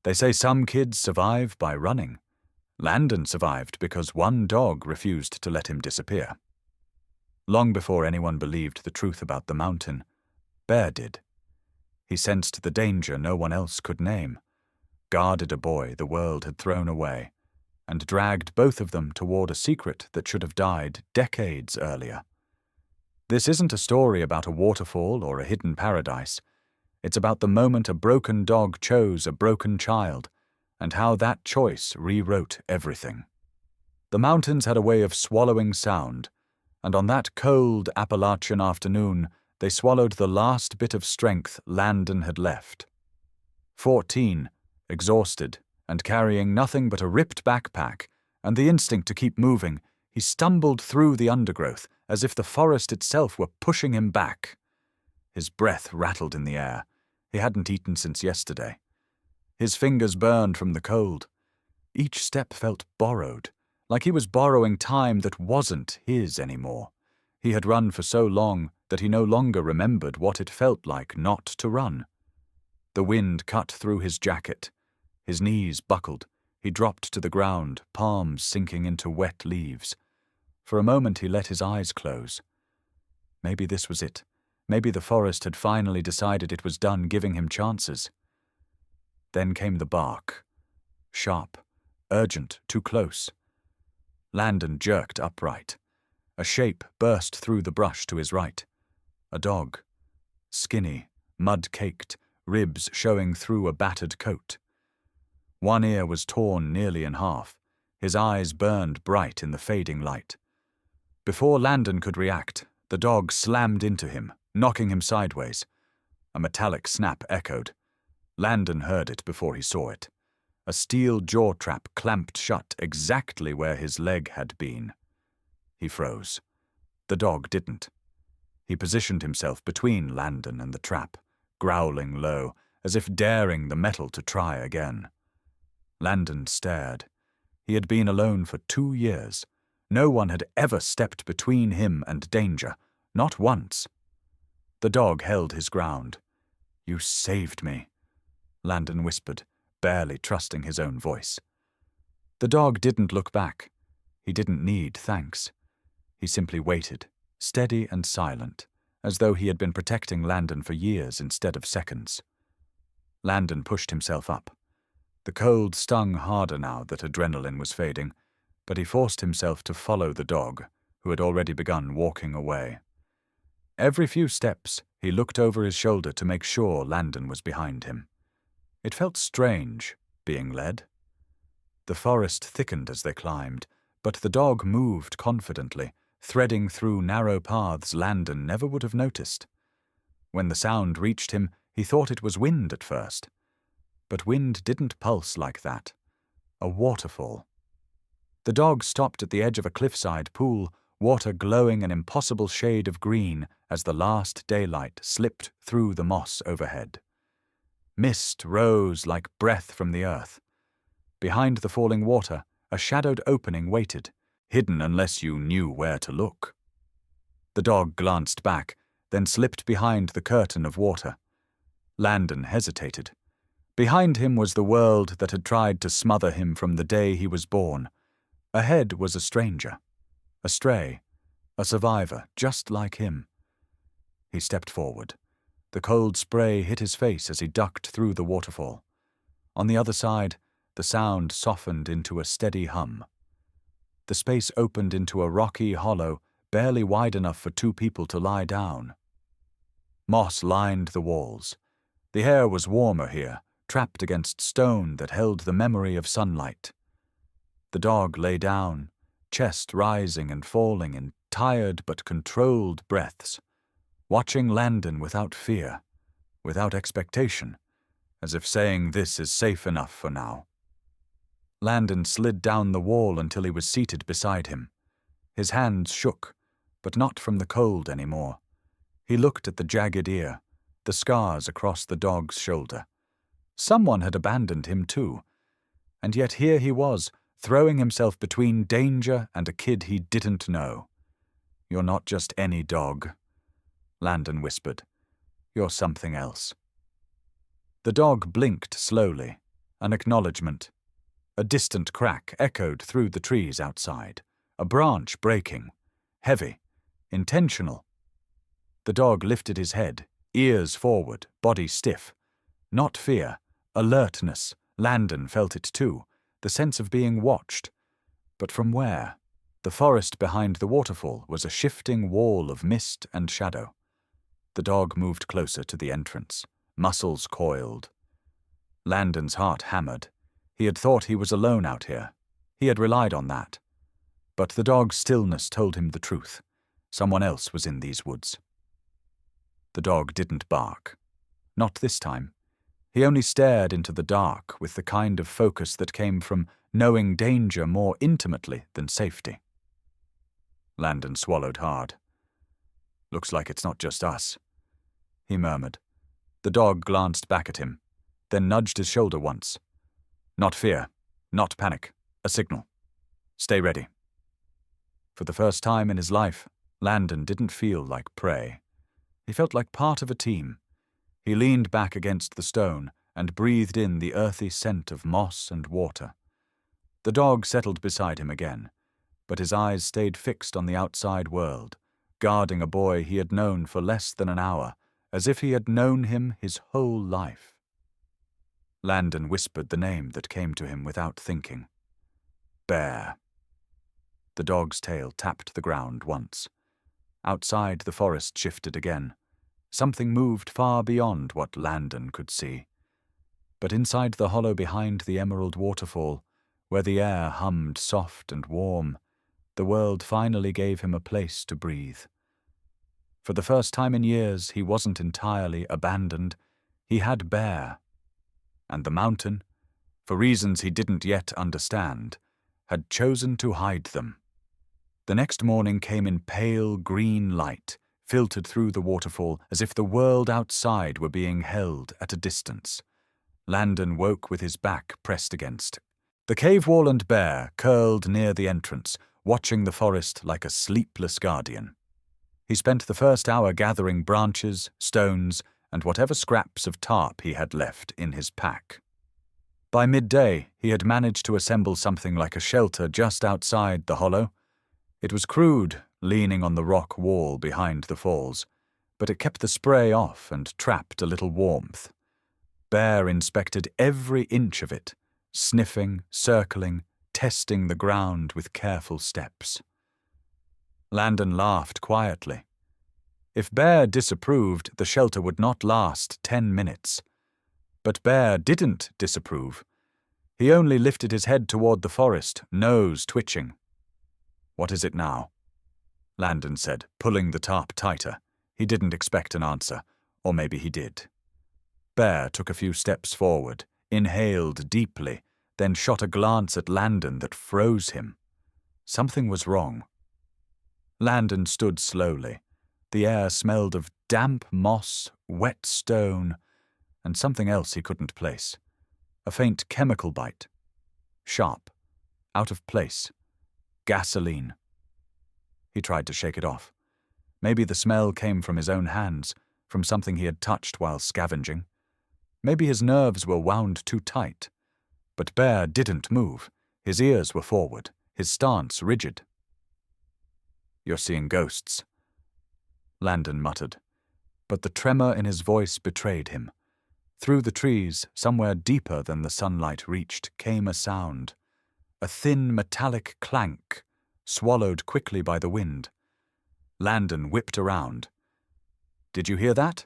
They say some kids survive by running. Landon survived because one dog refused to let him disappear. Long before anyone believed the truth about the mountain, Bear did. He sensed the danger no one else could name, guarded a boy the world had thrown away, and dragged both of them toward a secret that should have died decades earlier. This isn't a story about a waterfall or a hidden paradise. It's about the moment a broken dog chose a broken child, and how that choice rewrote everything. The mountains had a way of swallowing sound, and on that cold Appalachian afternoon, they swallowed the last bit of strength Landon had left. 14, exhausted, and carrying nothing but a ripped backpack and the instinct to keep moving, he stumbled through the undergrowth as if the forest itself were pushing him back. His breath rattled in the air. He hadn't eaten since yesterday. His fingers burned from the cold. Each step felt borrowed, like he was borrowing time that wasn't his anymore. He had run for so long that he no longer remembered what it felt like not to run. The wind cut through his jacket. His knees buckled. He dropped to the ground, palms sinking into wet leaves. For a moment he let his eyes close. Maybe this was it. Maybe the forest had finally decided it was done giving him chances. Then came the bark. Sharp, urgent, too close. Landon jerked upright. A shape burst through the brush to his right. A dog. Skinny, mud-caked, ribs showing through a battered coat. One ear was torn nearly in half. His eyes burned bright in the fading light. Before Landon could react, the dog slammed into him, knocking him sideways. A metallic snap echoed. Landon heard it before he saw it. A steel jaw trap clamped shut exactly where his leg had been. He froze. The dog didn't. He positioned himself between Landon and the trap, growling low, as if daring the metal to try again. Landon stared. He had been alone for 2 years. No one had ever stepped between him and danger, not once. The dog held his ground. "You saved me," Landon whispered, barely trusting his own voice. The dog didn't look back. He didn't need thanks. He simply waited, steady and silent, as though he had been protecting Landon for years instead of seconds. Landon pushed himself up. The cold stung harder now that adrenaline was fading, but he forced himself to follow the dog, who had already begun walking away. Every few steps, he looked over his shoulder to make sure Landon was behind him. It felt strange, being led. The forest thickened as they climbed, but the dog moved confidently, threading through narrow paths Landon never would have noticed. When the sound reached him, he thought it was wind at first. But wind didn't pulse like that. A waterfall. The dog stopped at the edge of a cliffside pool, water glowing an impossible shade of green as the last daylight slipped through the moss overhead. Mist rose like breath from the earth. Behind the falling water, a shadowed opening waited, hidden unless you knew where to look. The dog glanced back, then slipped behind the curtain of water. Landon hesitated. Behind him was the world that had tried to smother him from the day he was born. Ahead was a stranger, a stray, a survivor just like him. He stepped forward. The cold spray hit his face as he ducked through the waterfall. On the other side, the sound softened into a steady hum. The space opened into a rocky hollow, barely wide enough for 2 people to lie down. Moss lined the walls. The air was warmer here, trapped against stone that held the memory of sunlight. The dog lay down, chest rising and falling in tired but controlled breaths, watching Landon without fear, without expectation, as if saying this is safe enough for now. Landon slid down the wall until he was seated beside him. His hands shook, but not from the cold anymore. He looked at the jagged ear, the scars across the dog's shoulder. Someone had abandoned him too, and yet here he was, throwing himself between danger and a kid he didn't know. "You're not just any dog," Landon whispered. "You're something else." The dog blinked slowly, An acknowledgement. A distant crack echoed through the trees outside, a branch breaking, heavy, intentional. The dog lifted his head, ears forward, body stiff. Not fear, alertness. Landon felt it too, the sense of being watched. But from where? The forest behind the waterfall was a shifting wall of mist and shadow. The dog moved closer to the entrance, muscles coiled. Landon's heart hammered. He had thought he was alone out here. He had relied on that. But the dog's stillness told him the truth. Someone else was in these woods. The dog didn't bark. Not this time. He only stared into the dark with the kind of focus that came from knowing danger more intimately than safety. Landon swallowed hard. "Looks like it's not just us," he murmured. The dog glanced back at him, then nudged his shoulder once. "Not fear, not panic, a signal. Stay ready." For the first time in his life, Landon didn't feel like prey. He felt like part of a team. He leaned back against the stone and breathed in the earthy scent of moss and water. The dog settled beside him again, but his eyes stayed fixed on the outside world, guarding a boy he had known for less than an hour, as if he had known him his whole life. Landon whispered the name that came to him without thinking. Bear. The dog's tail tapped the ground once. Outside, the forest shifted again. Something moved far beyond what Landon could see. But inside the hollow behind the emerald waterfall, where the air hummed soft and warm, the world finally gave him a place to breathe. For the first time in years, he wasn't entirely abandoned. He had Bear. And the mountain, for reasons he didn't yet understand, had chosen to hide them. The next morning came in pale green light, filtered through the waterfall as if the world outside were being held at a distance. Landon woke with his back pressed against. The cave wall and Bear curled near the entrance, watching the forest like a sleepless guardian. He spent the first hour gathering branches, stones, and whatever scraps of tarp he had left in his pack. By midday, he had managed to assemble something like a shelter just outside the hollow. It was crude, leaning on the rock wall behind the falls, but it kept the spray off and trapped a little warmth. Bear inspected every inch of it, sniffing, circling, testing the ground with careful steps. Landon laughed quietly. If Bear disapproved, the shelter would not last 10 minutes. But Bear didn't disapprove. He only lifted his head toward the forest, nose twitching. "What is it now?" Landon said, pulling the tarp tighter. He didn't expect an answer, or maybe he did. Bear took a few steps forward, inhaled deeply, then shot a glance at Landon that froze him. Something was wrong. Landon stood slowly. The air smelled of damp moss, wet stone, and something else he couldn't place. A faint chemical bite. Sharp. Out of place. Gasoline. He tried to shake it off. Maybe the smell came from his own hands, from something he had touched while scavenging. Maybe his nerves were wound too tight. But Bear didn't move. His ears were forward, his stance rigid. "You're seeing ghosts," Landon muttered. But the tremor in his voice betrayed him. Through the trees, somewhere deeper than the sunlight reached, came a sound. A thin metallic clank, swallowed quickly by the wind. Landon whipped around. "Did you hear that?"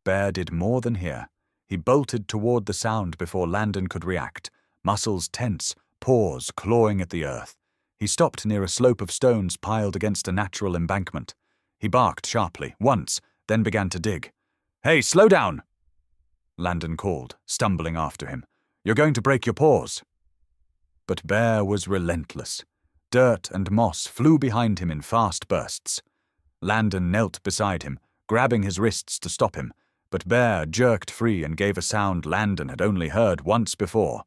Bear did more than hear. He bolted toward the sound before Landon could react, muscles tense, paws clawing at the earth. He stopped near a slope of stones piled against a natural embankment. He barked sharply, once, then began to dig. "Hey, slow down!" Landon called, stumbling after him. "You're going to break your paws." But Bear was relentless. Dirt and moss flew behind him in fast bursts. Landon knelt beside him, grabbing his wrists to stop him, but Bear jerked free and gave a sound Landon had only heard once before.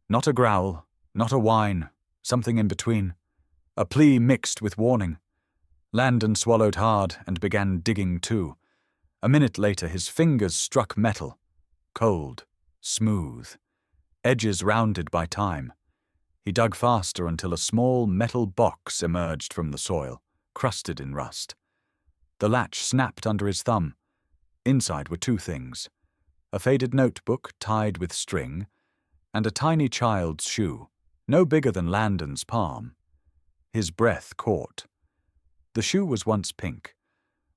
Not a growl, not a whine, something in between. A plea mixed with warning. Landon swallowed hard and began digging too. A minute later his fingers struck metal. Cold, smooth. edges rounded by time. He dug faster until a small metal box emerged from the soil, crusted in rust. The latch snapped under his thumb. Inside were two things: a faded notebook tied with string, and a tiny child's shoe, no bigger than Landon's palm. His breath caught. The shoe was once pink.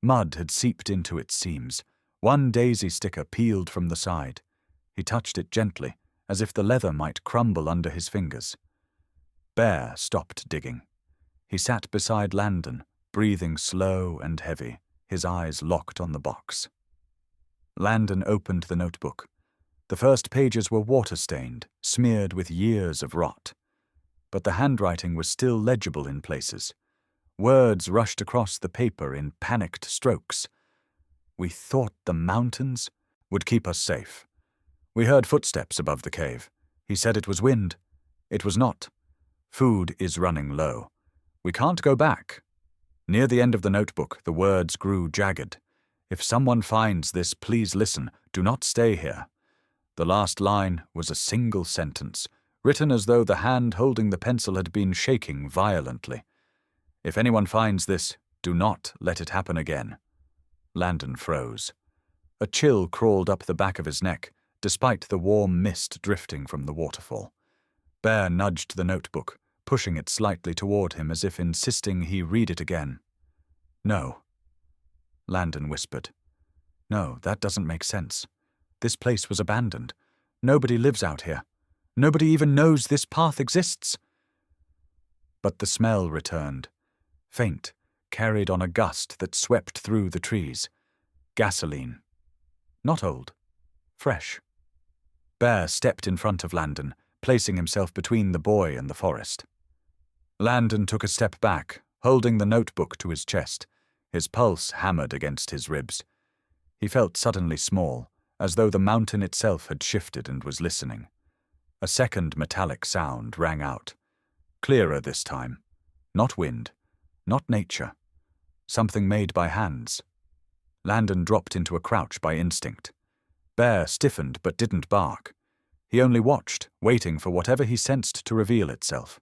Mud had seeped into its seams. One daisy sticker peeled from the side. He touched it gently, as if the leather might crumble under his fingers. Bear stopped digging. He sat beside Landon, breathing slow and heavy, his eyes locked on the box. Landon opened the notebook. The first pages were water-stained, smeared with years of rot. But the handwriting was still legible in places. Words rushed across the paper in panicked strokes. "We thought the mountains would keep us safe. We heard footsteps above the cave. He said it was wind. It was not. Food is running low. We can't go back." Near the end of the notebook, the words grew jagged. "If someone finds this, please listen. Do not stay here." The last line was a single sentence, written as though the hand holding the pencil had been shaking violently. "If anyone finds this, do not let it happen again." Landon froze. A chill crawled up the back of his neck, despite the warm mist drifting from the waterfall. Bear nudged the notebook, pushing it slightly toward him as if insisting he read it again. "No." Landon whispered. "No, that doesn't make sense. This place was abandoned. Nobody lives out here. Nobody even knows this path exists." But the smell returned. Faint, carried on a gust that swept through the trees. Gasoline. Not old. Fresh. Bear stepped in front of Landon, placing himself between the boy and the forest. Landon took a step back, holding the notebook to his chest. His pulse hammered against his ribs. He felt suddenly small, as though the mountain itself had shifted and was listening. A second metallic sound rang out. Clearer this time. Not wind. Not nature. Something made by hands. Landon dropped into a crouch by instinct. Bear stiffened but didn't bark. He only watched, waiting for whatever he sensed to reveal itself.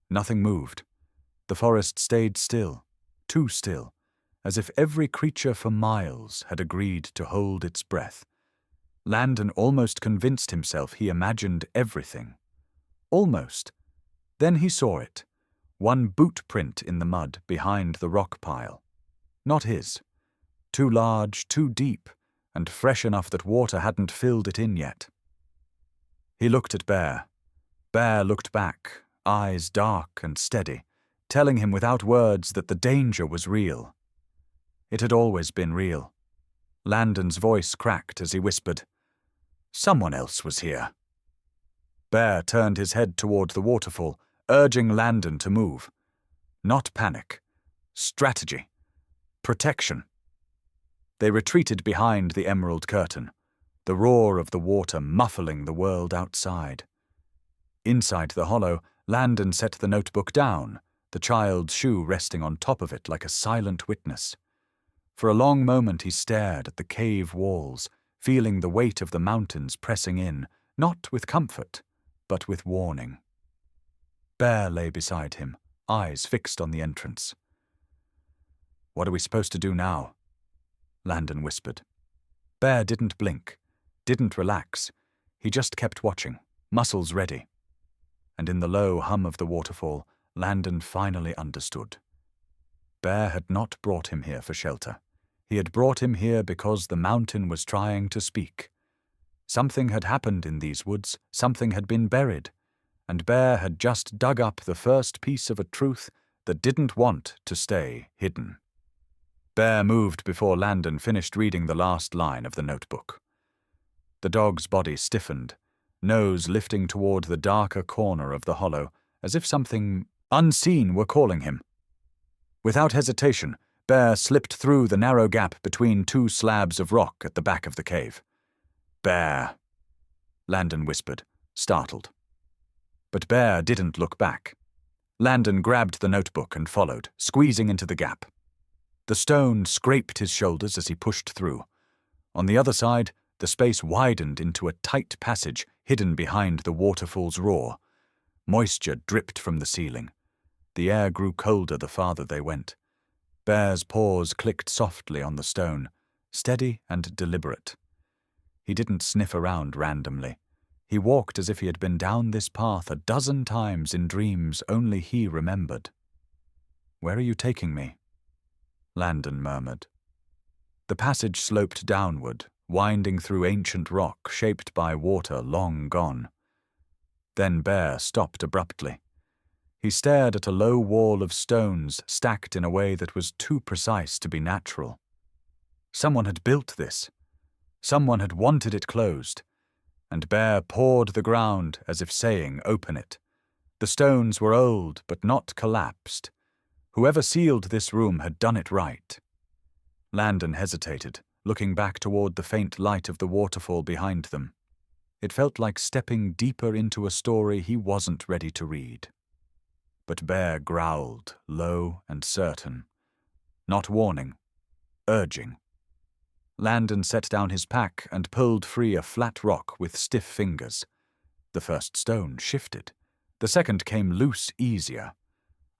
Nothing moved. The forest stayed still, too still, as if every creature for miles had agreed to hold its breath. Landon almost convinced himself he imagined everything. Almost. Then he saw it. One boot print in the mud behind the rock pile. Not his. Too large, too deep, and fresh enough that water hadn't filled it in yet. He looked at Bear. Bear looked back, eyes dark and steady, telling him without words that the danger was real. It had always been real. Landon's voice cracked as he whispered, "Someone else was here." Bear turned his head toward the waterfall, urging Landon to move. Not panic. Strategy. Protection. They retreated behind the emerald curtain, the roar of the water muffling the world outside. Inside the hollow, Landon set the notebook down, the child's shoe resting on top of it like a silent witness. For a long moment he stared at the cave walls, feeling the weight of the mountains pressing in, not with comfort, but with warning. Bear lay beside him, eyes fixed on the entrance. "What are we supposed to do now?" Landon whispered. Bear didn't blink, didn't relax. He just kept watching, muscles ready. And in the low hum of the waterfall, Landon finally understood. Bear had not brought him here for shelter. He had brought him here because the mountain was trying to speak. Something had happened in these woods, something had been buried, and Bear had just dug up the first piece of a truth that didn't want to stay hidden. Bear moved before Landon finished reading the last line of the notebook. The dog's body stiffened, nose lifting toward the darker corner of the hollow, as if something unseen were calling him. Without hesitation, Bear slipped through the narrow gap between two slabs of rock at the back of the cave. "Bear," Landon whispered, startled. But Bear didn't look back. Landon grabbed the notebook and followed, squeezing into the gap. The stone scraped his shoulders as he pushed through. On the other side, The space widened into a tight passage hidden behind the waterfall's roar. Moisture dripped from the ceiling. The air grew colder the farther they went. Bear's paws clicked softly on the stone, steady and deliberate. He didn't sniff around randomly. He walked as if he had been down this path a dozen times in dreams only he remembered. "Where are you taking me?" Landon murmured. The passage sloped downward, winding through ancient rock shaped by water long gone. Then Bear stopped abruptly. He stared at a low wall of stones stacked in a way that was too precise to be natural. Someone had built this. Someone had wanted it closed. And Bear pawed the ground as if saying, "Open it." The stones were old but not collapsed. Whoever sealed this room had done it right. Landon hesitated, looking back toward the faint light of the waterfall behind them. It felt like stepping deeper into a story he wasn't ready to read. But Bear growled, low and certain. Not warning, urging. Landon set down his pack and pulled free a flat rock with stiff fingers. The first stone shifted. The second came loose easier.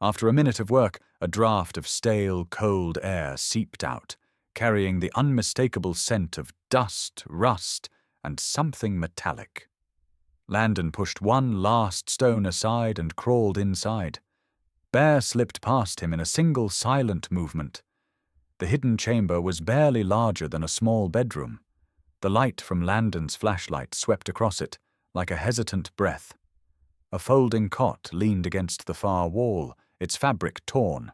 After a minute of work, a draft of stale, cold air seeped out, carrying the unmistakable scent of dust, rust, and something metallic. Landon pushed one last stone aside and crawled inside. Bear slipped past him in a single silent movement. The hidden chamber was barely larger than a small bedroom. The light from Landon's flashlight swept across it, like a hesitant breath. A folding cot leaned against the far wall, its fabric torn.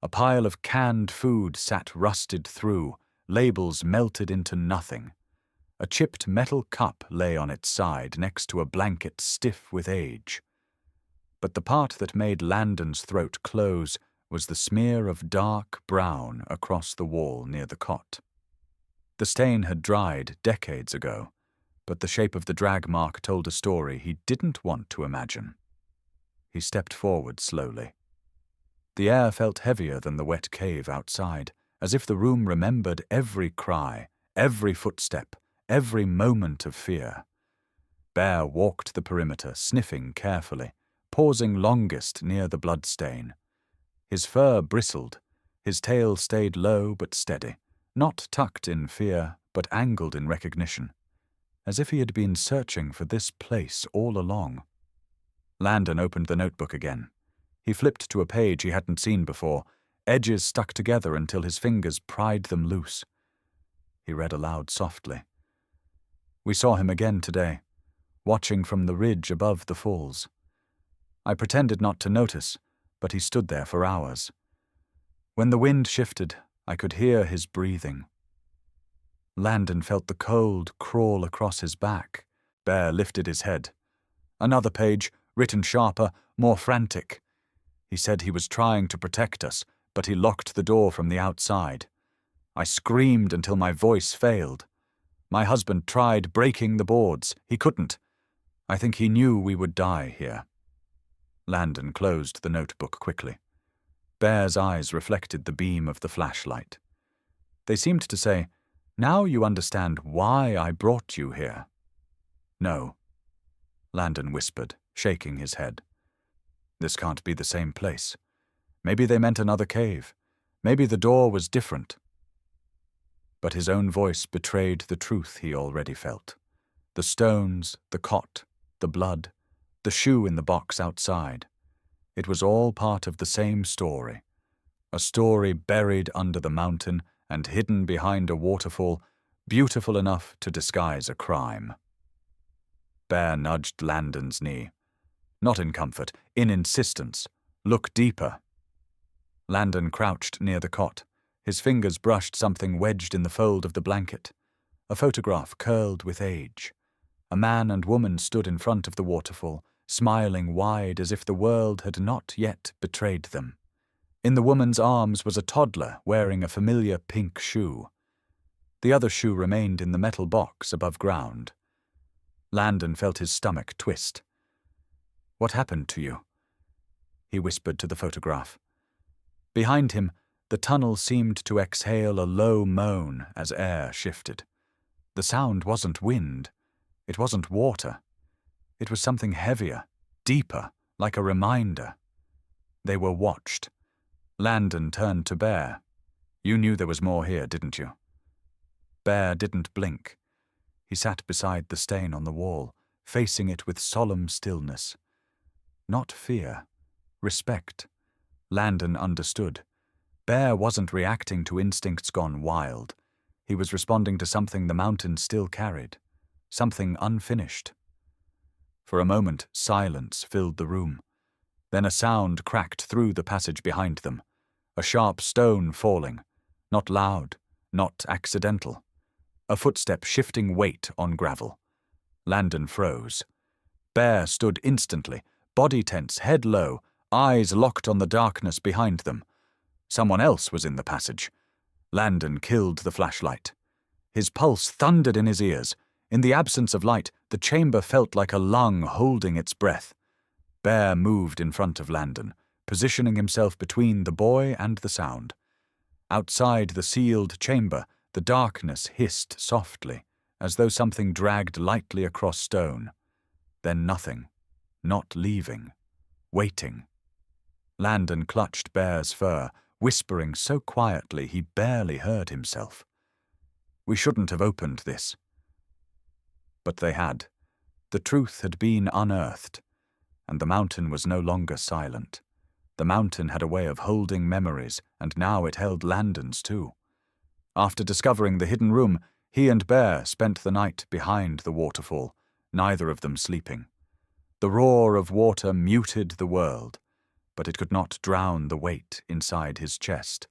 A pile of canned food sat rusted through, labels melted into nothing. A chipped metal cup lay on its side next to a blanket stiff with age. But the part that made Landon's throat close was the smear of dark brown across the wall near the cot. The stain had dried decades ago, but the shape of the drag mark told a story he didn't want to imagine. He stepped forward slowly. The air felt heavier than the wet cave outside, as if the room remembered every cry, every footstep, every moment of fear. Bear walked the perimeter, sniffing carefully, pausing longest near the bloodstain. His fur bristled, his tail stayed low but steady, not tucked in fear, but angled in recognition, as if he had been searching for this place all along. Landon opened the notebook again. He flipped to a page he hadn't seen before, edges stuck together until his fingers pried them loose. He read aloud softly. "We saw him again today, watching from the ridge above the falls. I pretended not to notice, but he stood there for hours. When the wind shifted, I could hear his breathing." Landon felt the cold crawl across his back. Bear lifted his head. Another page, written sharper, more frantic. He said he was trying to protect us, but he locked the door from the outside. I screamed until my voice failed. My husband tried breaking the boards. He couldn't. I think he knew we would die here. Landon closed the notebook quickly. Bear's eyes reflected the beam of the flashlight. They seemed to say, "Now you understand why I brought you here." "No," Landon whispered, shaking his head. "This can't be the same place. Maybe they meant another cave. Maybe the door was different." But his own voice betrayed the truth he already felt. The stones, the cot, the blood, the shoe in the box outside. It was all part of the same story. A story buried under the mountain and hidden behind a waterfall, beautiful enough to disguise a crime. Bear nudged Landon's knee. Not in comfort, in insistence. "Look deeper." Landon crouched near the cot. His fingers brushed something wedged in the fold of the blanket. A photograph curled with age. A man and woman stood in front of the waterfall, smiling wide as if the world had not yet betrayed them. In the woman's arms was a toddler wearing a familiar pink shoe. The other shoe remained in the metal box above ground. Landon felt his stomach twist. "What happened to you?" he whispered to the photograph. Behind him, the tunnel seemed to exhale a low moan as air shifted. The sound wasn't wind. It wasn't water. It was something heavier, deeper, like a reminder. They were watched. Landon turned to Bear. "You knew there was more here, didn't you?" Bear didn't blink. He sat beside the stain on the wall, facing it with solemn stillness. Not fear. Respect. Landon understood. Bear wasn't reacting to instincts gone wild. He was responding to something the mountain still carried. Something unfinished. For a moment, silence filled the room. Then a sound cracked through the passage behind them. A sharp stone falling. Not loud, not accidental. A footstep shifting weight on gravel. Landon froze. Bear stood instantly, body tense, head low, eyes locked on the darkness behind them. Someone else was in the passage. Landon killed the flashlight. His pulse thundered in his ears. In the absence of light, the chamber felt like a lung holding its breath. Bear moved in front of Landon, positioning himself between the boy and the sound. Outside the sealed chamber, the darkness hissed softly, as though something dragged lightly across stone. Then nothing. Not leaving. Waiting. Landon clutched Bear's fur, whispering so quietly he barely heard himself. "We shouldn't have opened this." But they had. The truth had been unearthed, and the mountain was no longer silent. The mountain had a way of holding memories, and now it held Landon's too. After discovering the hidden room, he and Bear spent the night behind the waterfall, neither of them sleeping. The roar of water muted the world, but it could not drown the weight inside his chest.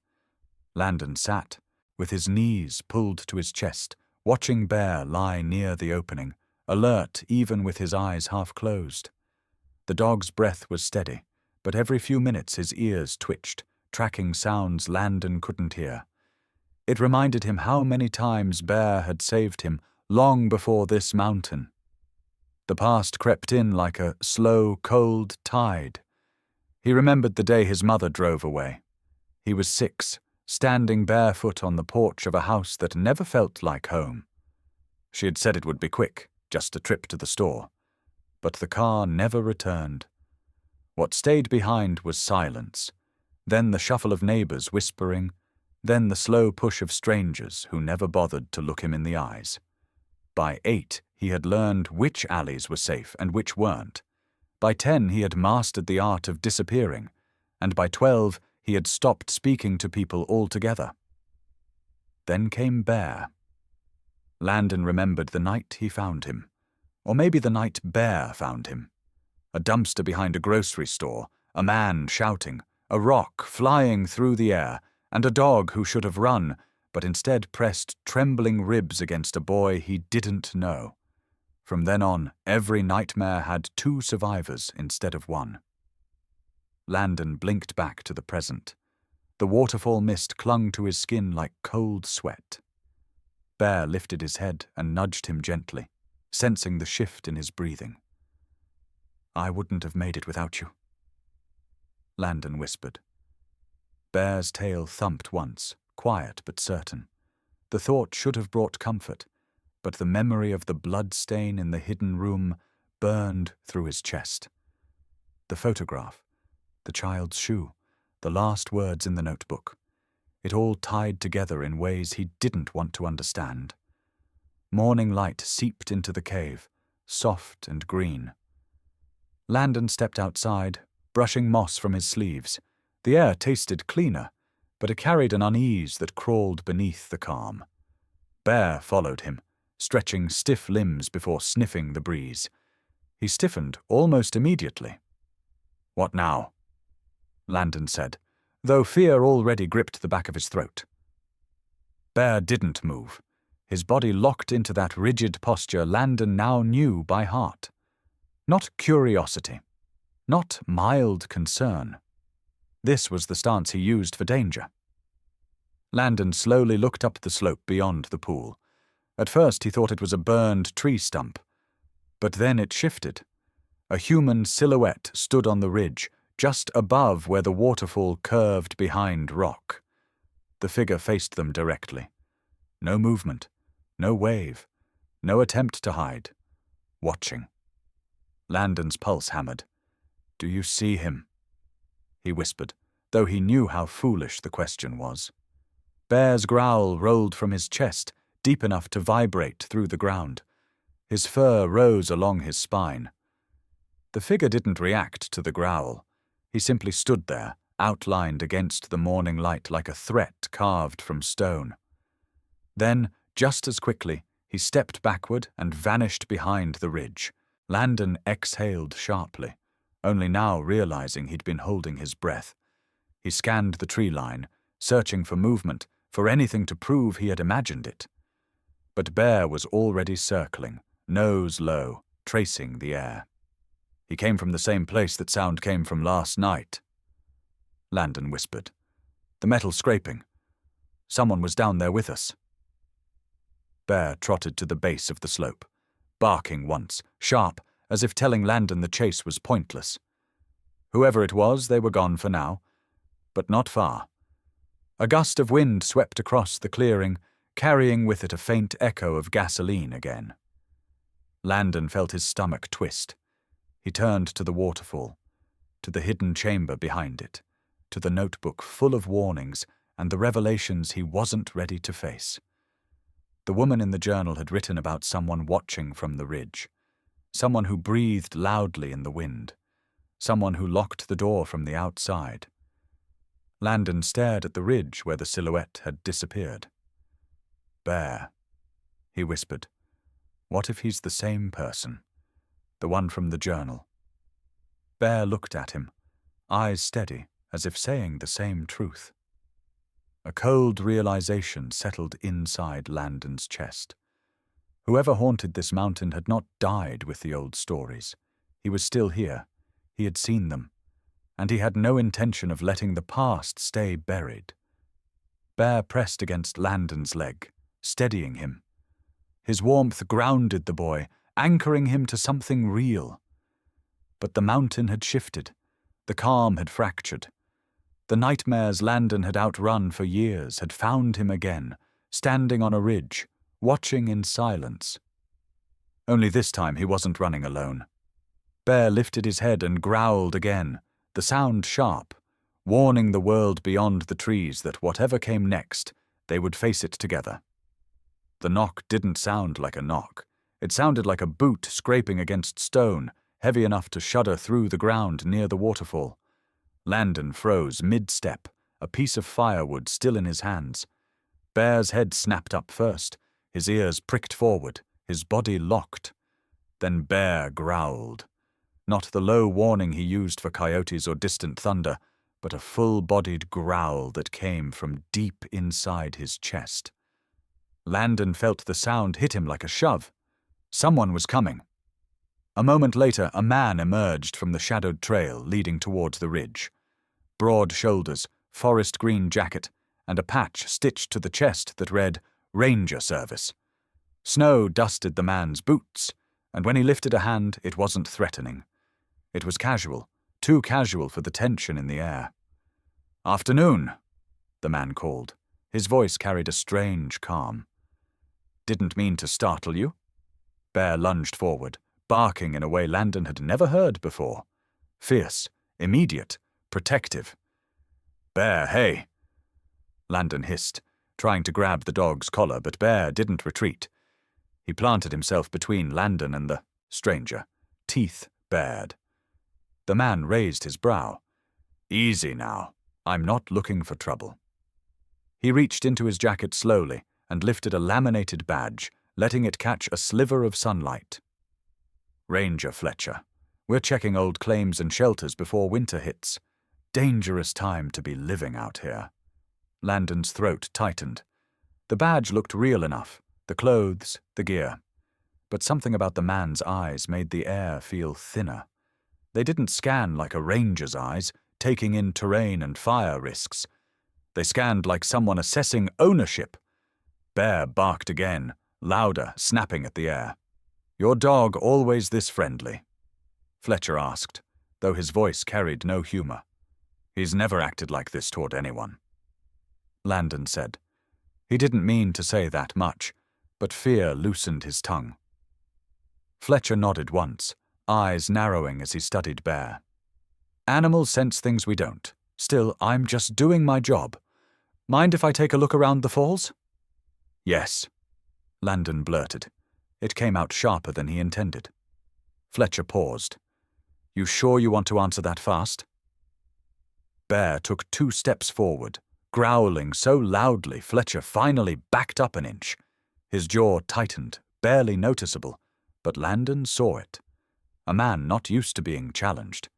Landon sat, with his knees pulled to his chest, watching Bear lie near the opening, alert even with his eyes half closed. The dog's breath was steady, but every few minutes his ears twitched, tracking sounds Landon couldn't hear. It reminded him how many times Bear had saved him long before this mountain. The past crept in like a slow, cold tide. He remembered the day his mother drove away. He was 6, standing barefoot on the porch of a house that never felt like home. She had said it would be quick, just a trip to the store. But the car never returned. What stayed behind was silence, then the shuffle of neighbors whispering, then the slow push of strangers who never bothered to look him in the eyes. By 8, he had learned which alleys were safe and which weren't. By 10, he had mastered the art of disappearing, and by 12, he had stopped speaking to people altogether. Then came Bear. Landon remembered the night he found him, or maybe the night Bear found him. A dumpster behind a grocery store, a man shouting, a rock flying through the air, and a dog who should have run, but instead pressed trembling ribs against a boy he didn't know. From then on, every nightmare had 2 survivors instead of 1. Landon blinked back to the present. The waterfall mist clung to his skin like cold sweat. Bear lifted his head and nudged him gently, sensing the shift in his breathing. "I wouldn't have made it without you," Landon whispered. Bear's tail thumped once, quiet but certain. The thought should have brought comfort, but the memory of the blood stain in the hidden room burned through his chest. The photograph, the child's shoe, the last words in the notebook. It all tied together in ways he didn't want to understand. Morning light seeped into the cave, soft and green. Landon stepped outside, brushing moss from his sleeves. The air tasted cleaner, but it carried an unease that crawled beneath the calm. Bear followed him, stretching stiff limbs before sniffing the breeze. He stiffened almost immediately. "What now?" Landon said, though fear already gripped the back of his throat. Bear didn't move, his body locked into that rigid posture Landon now knew by heart. Not curiosity, not mild concern. This was the stance he used for danger. Landon slowly looked up the slope beyond the pool. At first he thought it was a burned tree stump, but then it shifted. A human silhouette stood on the ridge, just above where the waterfall curved behind rock. The figure faced them directly. No movement, no wave, No attempt to hide. Watching. Landon's pulse hammered. "Do you see him?" he whispered, though he knew how foolish the question was. Bear's growl rolled from his chest, deep enough to vibrate through the ground. His fur rose along his spine. The figure didn't react to the growl. He simply stood there, outlined against the morning light like a threat carved from stone. Then, just as quickly, he stepped backward and vanished behind the ridge. Landon exhaled sharply, only now realizing he'd been holding his breath. He scanned the tree line, searching for movement, for anything to prove he had imagined it. But Bear was already circling, nose low, tracing the air. "He came from the same place that sound came from last night," Landon whispered. "The metal scraping. Someone was down there with us." Bear trotted to the base of the slope, barking once, sharp, as if telling Landon the chase was pointless. Whoever it was, they were gone for now, but not far. A gust of wind swept across the clearing, carrying with it a faint echo of gasoline again. Landon felt his stomach twist. He turned to the waterfall, to the hidden chamber behind it, to the notebook full of warnings and the revelations he wasn't ready to face. The woman in the journal had written about someone watching from the ridge, someone who breathed loudly in the wind, someone who locked the door from the outside. Landon stared at the ridge where the silhouette had disappeared. "Bear," he whispered. "What if he's the same person? The one from the journal?" Bear looked at him, eyes steady, as if saying the same truth. A cold realization settled inside Landon's chest. Whoever haunted this mountain had not died with the old stories. He was still here. He had seen them. And he had no intention of letting the past stay buried. Bear pressed against Landon's leg, steadying him. His warmth grounded the boy, anchoring him to something real. But the mountain had shifted. The calm had fractured. The nightmares Landon had outrun for years had found him again, standing on a ridge, watching in silence. Only this time he wasn't running alone. Bear lifted his head and growled again, the sound sharp, warning the world beyond the trees that whatever came next, they would face it together. The knock didn't sound like a knock. It sounded like a boot scraping against stone, heavy enough to shudder through the ground near the waterfall. Landon froze mid-step, a piece of firewood still in his hands. Bear's head snapped up first, his ears pricked forward, his body locked. Then Bear growled. Not the low warning he used for coyotes or distant thunder, but a full-bodied growl that came from deep inside his chest. Landon felt the sound hit him like a shove. Someone was coming. A moment later, a man emerged from the shadowed trail leading towards the ridge. Broad shoulders, forest green jacket, and a patch stitched to the chest that read, "Ranger Service." Snow dusted the man's boots, and when he lifted a hand, it wasn't threatening. It was casual, too casual for the tension in the air. "Afternoon," the man called. His voice carried a strange calm. "Didn't mean to startle you." Bear lunged forward, barking in a way Landon had never heard before. Fierce, immediate, protective. "Bear, hey!" Landon hissed, trying to grab the dog's collar, but Bear didn't retreat. He planted himself between Landon and the stranger, teeth bared. The man raised his brow. "Easy now. I'm not looking for trouble." He reached into his jacket slowly and lifted a laminated badge, letting it catch a sliver of sunlight. "Ranger Fletcher. We're checking old claims and shelters before winter hits. Dangerous time to be living out here." Landon's throat tightened. The badge looked real enough, the clothes, the gear. But something about the man's eyes made the air feel thinner. They didn't scan like a ranger's eyes, taking in terrain and fire risks. They scanned like someone assessing ownership. Bear barked again, louder, snapping at the air. "Your dog always this friendly?" Fletcher asked, though his voice carried no humor. "He's never acted like this toward anyone." Landon said. He didn't mean to say that much. but fear loosened his tongue. Fletcher nodded once, eyes narrowing as he studied Bear. Animals sense things we don't. Still, I'm just doing my job. Mind if I take a look around the falls? Yes, Landon blurted. It came out sharper than he intended. Fletcher paused. You sure you want to answer that fast? Bear took 2 steps forward, growling so loudly Fletcher finally backed up an inch. His jaw tightened, barely noticeable, but Landon saw it. A man not used to being challenged.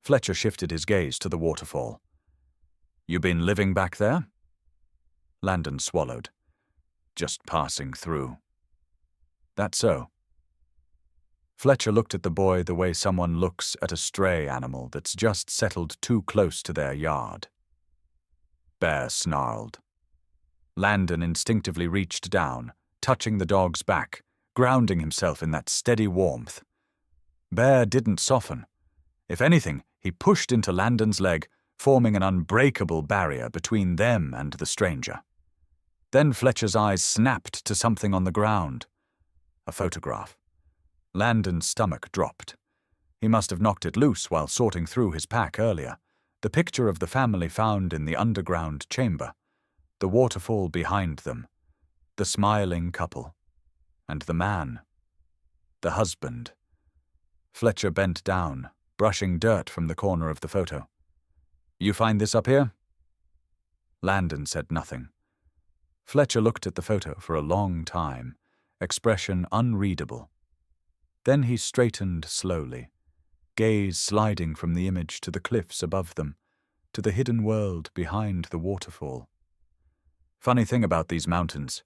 Fletcher shifted his gaze to the waterfall. You been living back there? Landon swallowed. Just passing through. That so? Fletcher looked at the boy the way someone looks at a stray animal that's just settled too close to their yard. Bear snarled. Landon instinctively reached down, touching the dog's back, grounding himself in that steady warmth. Bear didn't soften. If anything, he pushed into Landon's leg, forming an unbreakable barrier between them and the stranger. Then Fletcher's eyes snapped to something on the ground. A photograph. Landon's stomach dropped. He must have knocked it loose while sorting through his pack earlier. The picture of the family found in the underground chamber. The waterfall behind them. The smiling couple. And the man. The husband. Fletcher bent down, brushing dirt from the corner of the photo. You find this up here? Landon said nothing. Fletcher looked at the photo for a long time, expression unreadable. Then he straightened slowly, gaze sliding from the image to the cliffs above them, to the hidden world behind the waterfall. Funny thing about these mountains,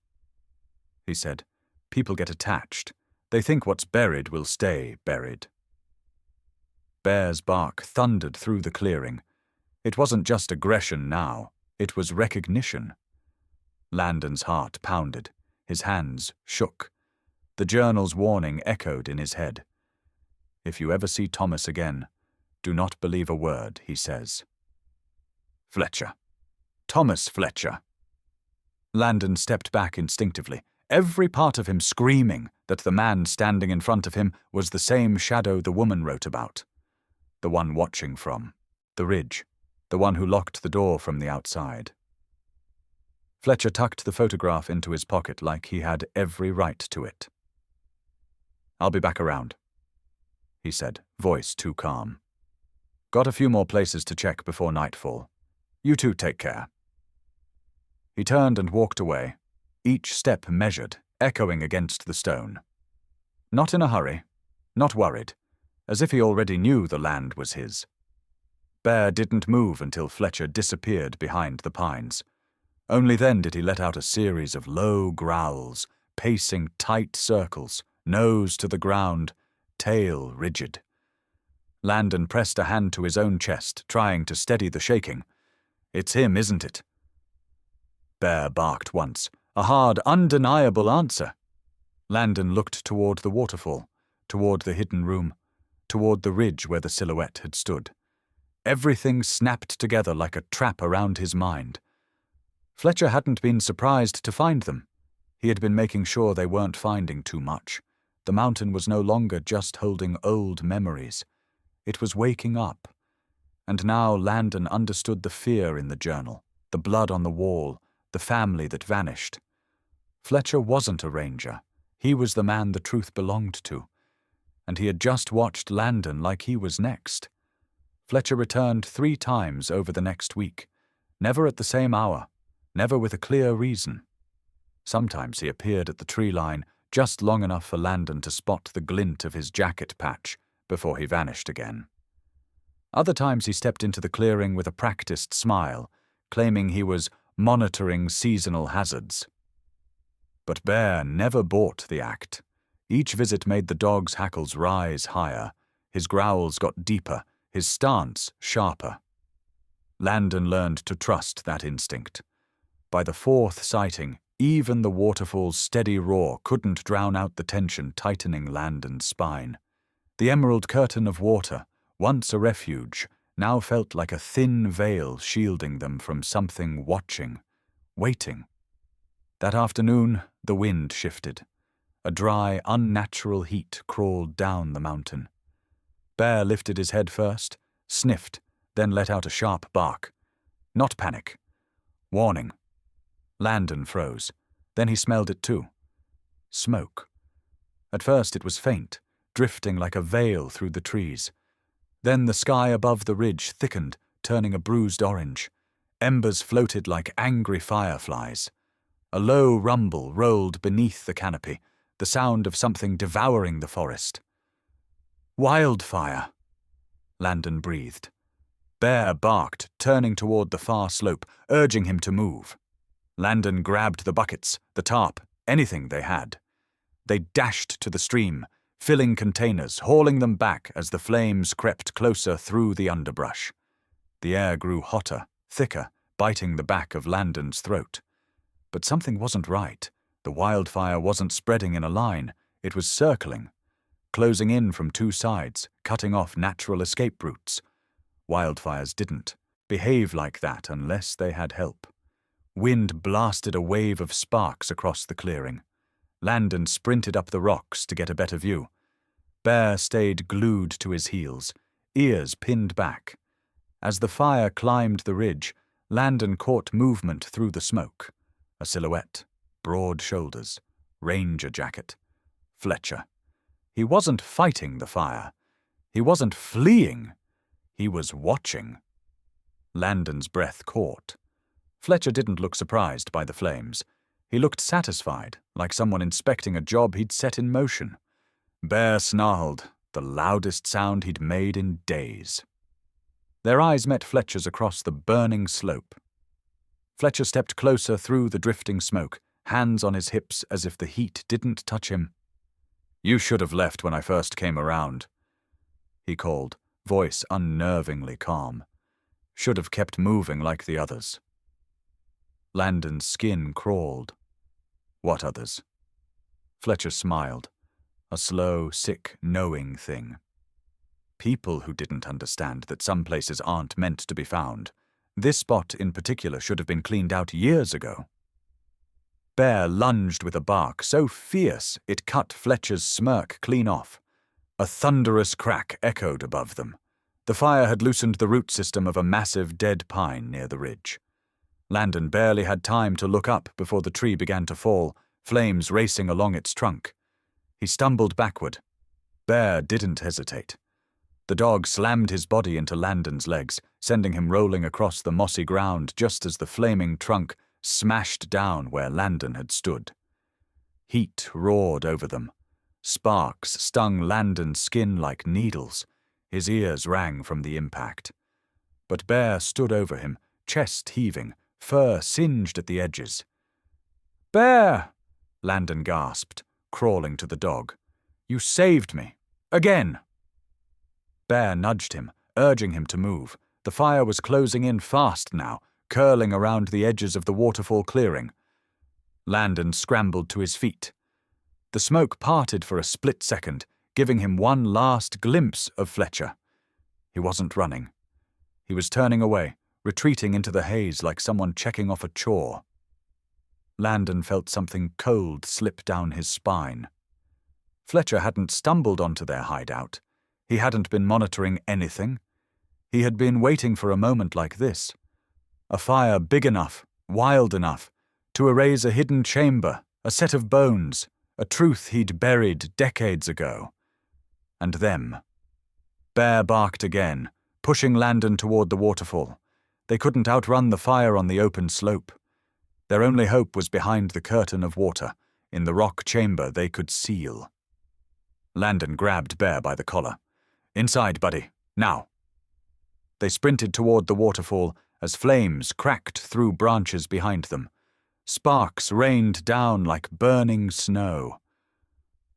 he said. People get attached. They think what's buried will stay buried. Bear's bark thundered through the clearing. It wasn't just aggression now, it was recognition. Landon's heart pounded, his hands shook. The journal's warning echoed in his head. If you ever see Thomas again, do not believe a word he says. Fletcher. Thomas Fletcher. Landon stepped back instinctively, every part of him screaming that the man standing in front of him was the same shadow the woman wrote about. The one watching from the ridge, the one who locked the door from the outside. Fletcher tucked the photograph into his pocket like he had every right to it. I'll be back around, he said, voice too calm. Got a few more places to check before nightfall. You two take care. He turned and walked away, each step measured, echoing against the stone. Not in a hurry, not worried, as if he already knew the land was his. Bear didn't move until Fletcher disappeared behind the pines. Only then did he let out a series of low growls, pacing tight circles, nose to the ground, tail rigid. Landon pressed a hand to his own chest, trying to steady the shaking. It's him, isn't it? Bear barked once, a hard, undeniable answer. Landon looked toward the waterfall, toward the hidden room, toward the ridge where the silhouette had stood. Everything snapped together like a trap around his mind. Fletcher hadn't been surprised to find them. He had been making sure they weren't finding too much. The mountain was no longer just holding old memories. It was waking up. And now Landon understood the fear in the journal, the blood on the wall, the family that vanished. Fletcher wasn't a ranger. He was the man the truth belonged to. And he had just watched Landon like he was next. Fletcher returned 3 times over the next week, never at the same hour, never with a clear reason. Sometimes he appeared at the tree line just long enough for Landon to spot the glint of his jacket patch before he vanished again. Other times he stepped into the clearing with a practiced smile, claiming he was monitoring seasonal hazards. But Bear never bought the act. Each visit made the dog's hackles rise higher, his growls got deeper, his stance sharper. Landon learned to trust that instinct. By the 4th sighting, even the waterfall's steady roar couldn't drown out the tension tightening Landon's spine. The emerald curtain of water, once a refuge, now felt like a thin veil shielding them from something watching, waiting. That afternoon, the wind shifted. A dry, unnatural heat crawled down the mountain. Bear lifted his head first, sniffed, then let out a sharp bark. Not panic. Warning. Landon froze. Then he smelled it too. Smoke. At first it was faint, drifting like a veil through the trees. Then the sky above the ridge thickened, turning a bruised orange. Embers floated like angry fireflies. A low rumble rolled beneath the canopy, the sound of something devouring the forest. Wildfire! Landon breathed. Bear barked, turning toward the far slope, urging him to move. Landon grabbed the buckets, the tarp, anything they had. They dashed to the stream, filling containers, hauling them back as the flames crept closer through the underbrush. The air grew hotter, thicker, biting the back of Landon's throat. But something wasn't right. The wildfire wasn't spreading in a line, it was circling, closing in from two sides, cutting off natural escape routes. Wildfires didn't behave like that unless they had help. Wind blasted a wave of sparks across the clearing. Landon sprinted up the rocks to get a better view. Bear stayed glued to his heels, ears pinned back. As the fire climbed the ridge, Landon caught movement through the smoke. A silhouette, broad shoulders, ranger jacket. Fletcher. He wasn't fighting the fire. He wasn't fleeing. He was watching. Landon's breath caught. Fletcher didn't look surprised by the flames. He looked satisfied, like someone inspecting a job he'd set in motion. Bear snarled, the loudest sound he'd made in days. Their eyes met Fletcher's across the burning slope. Fletcher stepped closer through the drifting smoke, hands on his hips as if the heat didn't touch him. "You should have left when I first came around," he called, voice unnervingly calm. "Should have kept moving like the others." Landon's skin crawled. "What others?" Fletcher smiled, a slow, sick, knowing thing. People who didn't understand that some places aren't meant to be found. This spot in particular should have been cleaned out years ago. Bear lunged with a bark so fierce it cut Fletcher's smirk clean off. A thunderous crack echoed above them. The fire had loosened the root system of a massive dead pine near the ridge. Landon barely had time to look up before the tree began to fall, flames racing along its trunk. He stumbled backward. Bear didn't hesitate. The dog slammed his body into Landon's legs, sending him rolling across the mossy ground just as the flaming trunk smashed down where Landon had stood. Heat roared over them. Sparks stung Landon's skin like needles. His ears rang from the impact. But Bear stood over him, chest heaving, fur singed at the edges. "Bear!" Landon gasped, crawling to the dog. "You saved me. Again!" Bear nudged him, urging him to move. The fire was closing in fast now, curling around the edges of the waterfall clearing. Landon scrambled to his feet. The smoke parted for a split second, giving him one last glimpse of Fletcher. He wasn't running. He was turning away, retreating into the haze like someone checking off a chore. Landon felt something cold slip down his spine. Fletcher hadn't stumbled onto their hideout. He hadn't been monitoring anything. He had been waiting for a moment like this. A fire big enough, wild enough, to erase a hidden chamber, a set of bones, a truth he'd buried decades ago. And them. Bear barked again, pushing Landon toward the waterfall. They couldn't outrun the fire on the open slope. Their only hope was behind the curtain of water, in the rock chamber they could seal. Landon grabbed Bear by the collar. "Inside, buddy. Now." They sprinted toward the waterfall as flames cracked through branches behind them. Sparks rained down like burning snow.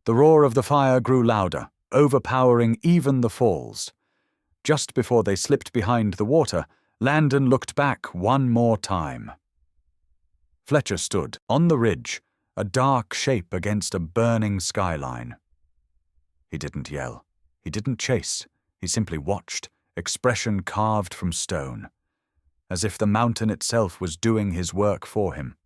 The roar of the fire grew louder, overpowering even the falls. Just before they slipped behind the water, Landon looked back one more time. Fletcher stood, on the ridge, a dark shape against a burning skyline. He didn't yell. He didn't chase. He simply watched, expression carved from stone, as if the mountain itself was doing his work for him.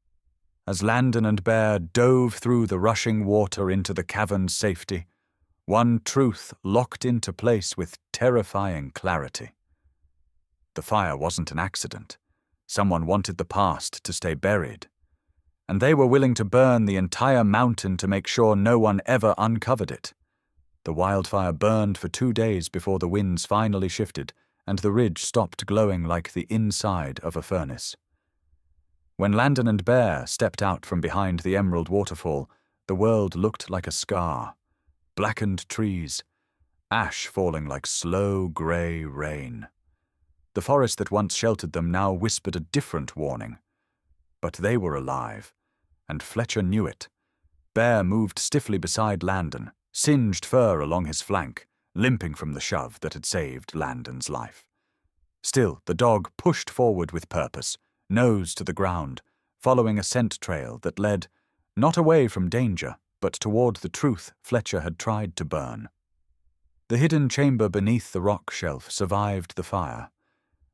As Landon and Bear dove through the rushing water into the cavern's safety, one truth locked into place with terrifying clarity. The fire wasn't an accident. Someone wanted the past to stay buried. And they were willing to burn the entire mountain to make sure no one ever uncovered it. The wildfire burned for 2 days before the winds finally shifted and the ridge stopped glowing like the inside of a furnace. When Landon and Bear stepped out from behind the emerald waterfall, the world looked like a scar. Blackened trees, ash falling like slow grey rain. The forest that once sheltered them now whispered a different warning. But they were alive, and Fletcher knew it. Bear moved stiffly beside Landon, singed fur along his flank, limping from the shove that had saved Landon's life. Still, the dog pushed forward with purpose, nose to the ground, following a scent trail that led, not away from danger, but toward the truth Fletcher had tried to burn. The hidden chamber beneath the rock shelf survived the fire.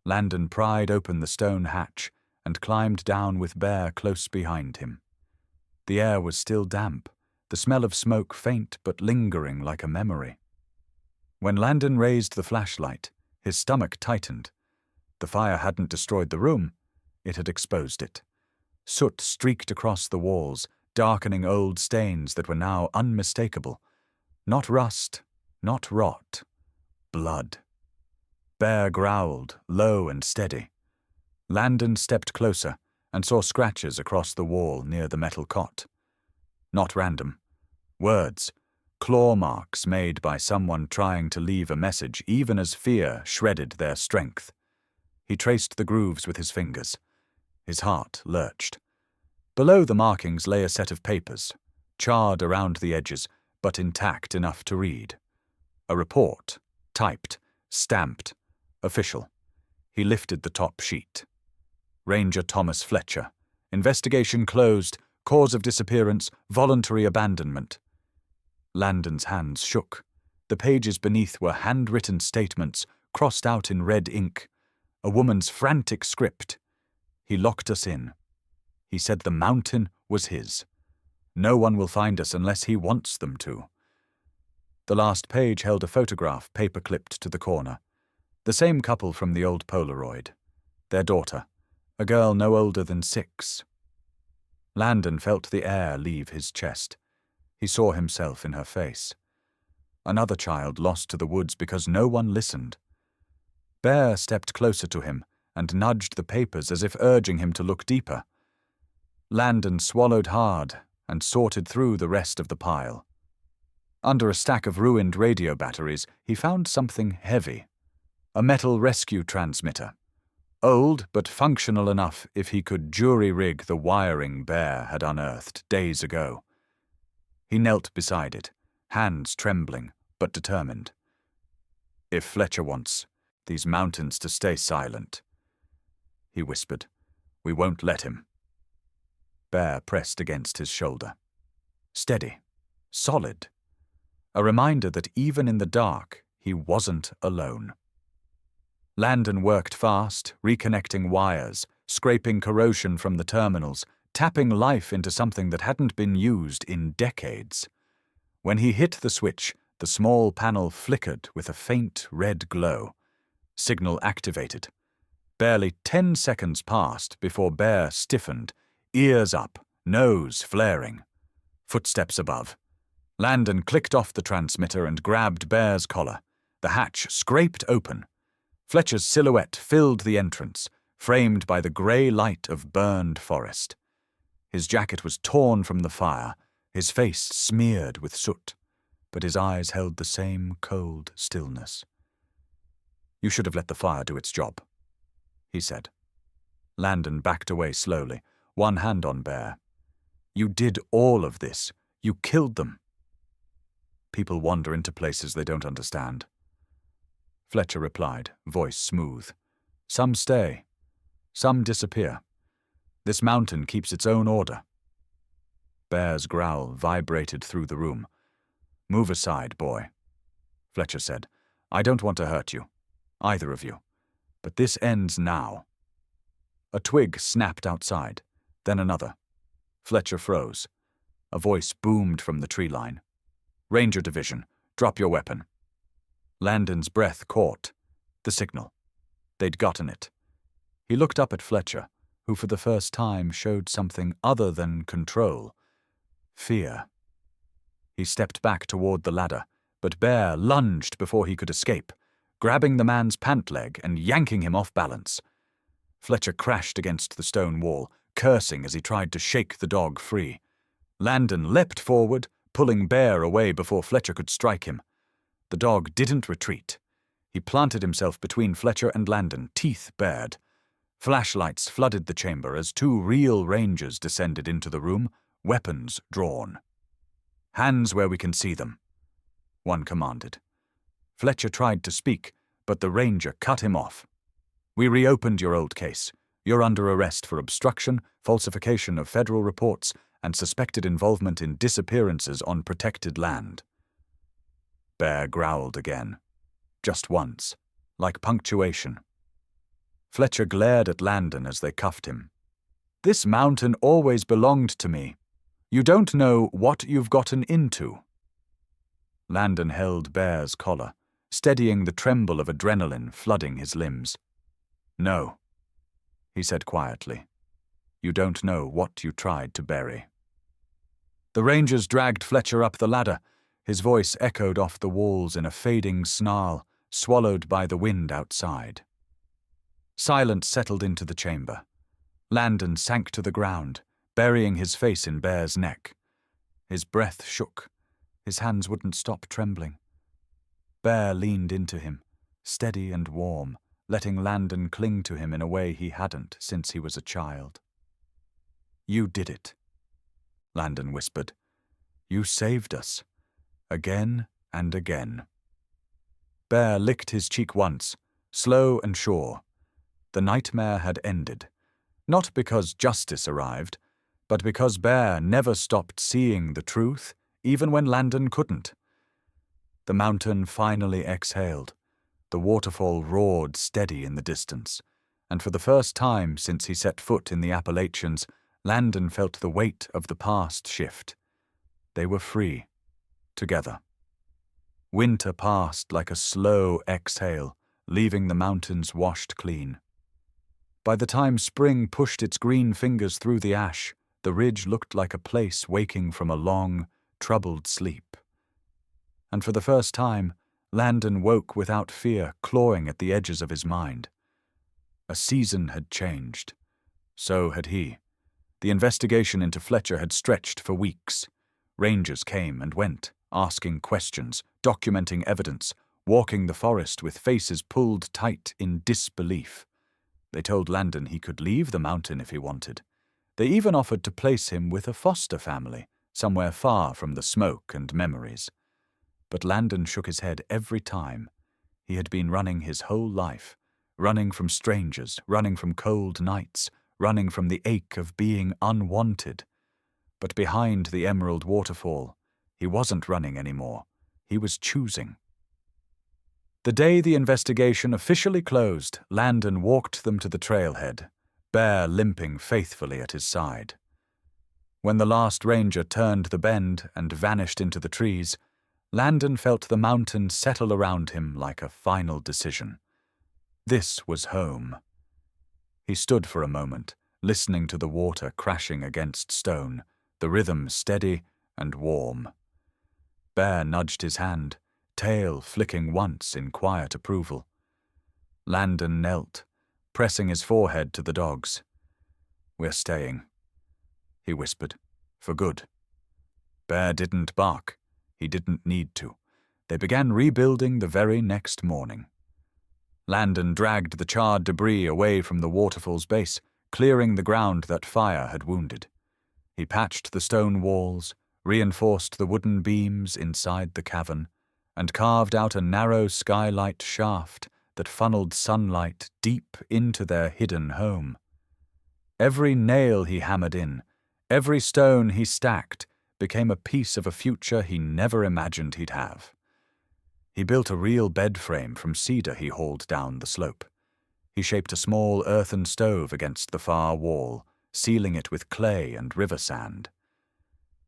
Landon pried open the stone hatch and climbed down with Bear close behind him. The air was still damp, the smell of smoke faint but lingering like a memory. When Landon raised the flashlight, his stomach tightened. The fire hadn't destroyed the room, it had exposed it. Soot streaked across the walls, darkening old stains that were now unmistakable. Not rust, not rot. Blood. Bear growled, low and steady. Landon stepped closer and saw scratches across the wall near the metal cot. Not random. Words. Claw marks made by someone trying to leave a message even as fear shredded their strength. He traced the grooves with his fingers. His heart lurched. Below the markings lay a set of papers, charred around the edges, but intact enough to read. A report, typed, stamped, official. He lifted the top sheet. Ranger Thomas Fletcher. Investigation closed. Cause of disappearance, voluntary abandonment. Landon's hands shook. The pages beneath were handwritten statements, crossed out in red ink. A woman's frantic script. He locked us in. He said the mountain was his. No one will find us unless he wants them to. The last page held a photograph paper-clipped to the corner. The same couple from the old Polaroid. Their daughter, a girl no older than 6. Landon felt the air leave his chest. He saw himself in her face. Another child lost to the woods because no one listened. Bear stepped closer to him and nudged the papers as if urging him to look deeper. Landon swallowed hard and sorted through the rest of the pile. Under a stack of ruined radio batteries, he found something heavy. A metal rescue transmitter. Old, but functional enough if he could jury-rig the wiring Bear had unearthed days ago. He knelt beside it, hands trembling, but determined. If Fletcher wants these mountains to stay silent, he whispered, we won't let him. Bear pressed against his shoulder. Steady, solid. A reminder that even in the dark, he wasn't alone. Landon worked fast, reconnecting wires, scraping corrosion from the terminals, tapping life into something that hadn't been used in decades. When he hit the switch, the small panel flickered with a faint red glow. Signal activated. Barely 10 seconds passed before Bear stiffened, ears up, nose flaring. Footsteps above. Landon clicked off the transmitter and grabbed Bear's collar. The hatch scraped open. Fletcher's silhouette filled the entrance, framed by the grey light of burned forest. His jacket was torn from the fire, his face smeared with soot, but his eyes held the same cold stillness. You should have let the fire do its job, he said. Landon backed away slowly, one hand on Bear. You did all of this. You killed them. People wander into places they don't understand. Fletcher replied, voice smooth. Some stay. Some disappear. This mountain keeps its own order. Bear's growl vibrated through the room. Move aside, boy, Fletcher said. I don't want to hurt you, either of you. But this ends now. A twig snapped outside, then another. Fletcher froze. A voice boomed from the tree line. "Ranger Division, drop your weapon." Landon's breath caught. The signal. They'd gotten it. He looked up at Fletcher, who for the first time showed something other than control. Fear. He stepped back toward the ladder, but Bear lunged before he could escape, grabbing the man's pant leg and yanking him off balance. Fletcher crashed against the stone wall, cursing as he tried to shake the dog free. Landon leapt forward, pulling Bear away before Fletcher could strike him. The dog didn't retreat. He planted himself between Fletcher and Landon, teeth bared. Flashlights flooded the chamber as two real rangers descended into the room, weapons drawn. "Hands where we can see them," one commanded. Fletcher tried to speak, but the ranger cut him off. "We reopened your old case. You're under arrest for obstruction, falsification of federal reports, and suspected involvement in disappearances on protected land." Bear growled again. Just once, like punctuation. Fletcher glared at Landon as they cuffed him. "This mountain always belonged to me. You don't know what you've gotten into." Landon held Bear's collar, steadying the tremble of adrenaline flooding his limbs. "No," he said quietly. "You don't know what you tried to bury." The rangers dragged Fletcher up the ladder. His voice echoed off the walls in a fading snarl, swallowed by the wind outside. Silence settled into the chamber. Landon sank to the ground, burying his face in Bear's neck. His breath shook. His hands wouldn't stop trembling. Bear leaned into him, steady and warm, letting Landon cling to him in a way he hadn't since he was a child. "You did it," Landon whispered. "You saved us. Again and again." Bear licked his cheek once, slow and sure. The nightmare had ended, not because justice arrived, but because Bear never stopped seeing the truth, even when Landon couldn't. The mountain finally exhaled. The waterfall roared steady in the distance, and for the first time since he set foot in the Appalachians, Landon felt the weight of the past shift. They were free, together. Winter passed like a slow exhale, leaving the mountains washed clean. By the time spring pushed its green fingers through the ash, the ridge looked like a place waking from a long, troubled sleep. And for the first time, Landon woke without fear clawing at the edges of his mind. A season had changed. So had he. The investigation into Fletcher had stretched for weeks. Rangers came and went, asking questions, documenting evidence, walking the forest with faces pulled tight in disbelief. They told Landon he could leave the mountain if he wanted. They even offered to place him with a foster family, somewhere far from the smoke and memories. But Landon shook his head every time. He had been running his whole life, running from strangers, running from cold nights, running from the ache of being unwanted. But behind the emerald waterfall, he wasn't running anymore. He was choosing. The day the investigation officially closed, Landon walked them to the trailhead, Bear limping faithfully at his side. When the last ranger turned the bend and vanished into the trees, Landon felt the mountain settle around him like a final decision. This was home. He stood for a moment, listening to the water crashing against stone, the rhythm steady and warm. Bear nudged his hand, tail flicking once in quiet approval. Landon knelt, pressing his forehead to the dog's. "We're staying," he whispered, "for good." Bear didn't bark. He didn't need to. They began rebuilding the very next morning. Landon dragged the charred debris away from the waterfall's base, clearing the ground that fire had wounded. He patched the stone walls, reinforced the wooden beams inside the cavern, and carved out a narrow skylight shaft that funneled sunlight deep into their hidden home. Every nail he hammered in, every stone he stacked, became a piece of a future he never imagined he'd have. He built a real bed frame from cedar he hauled down the slope. He shaped a small earthen stove against the far wall, sealing it with clay and river sand.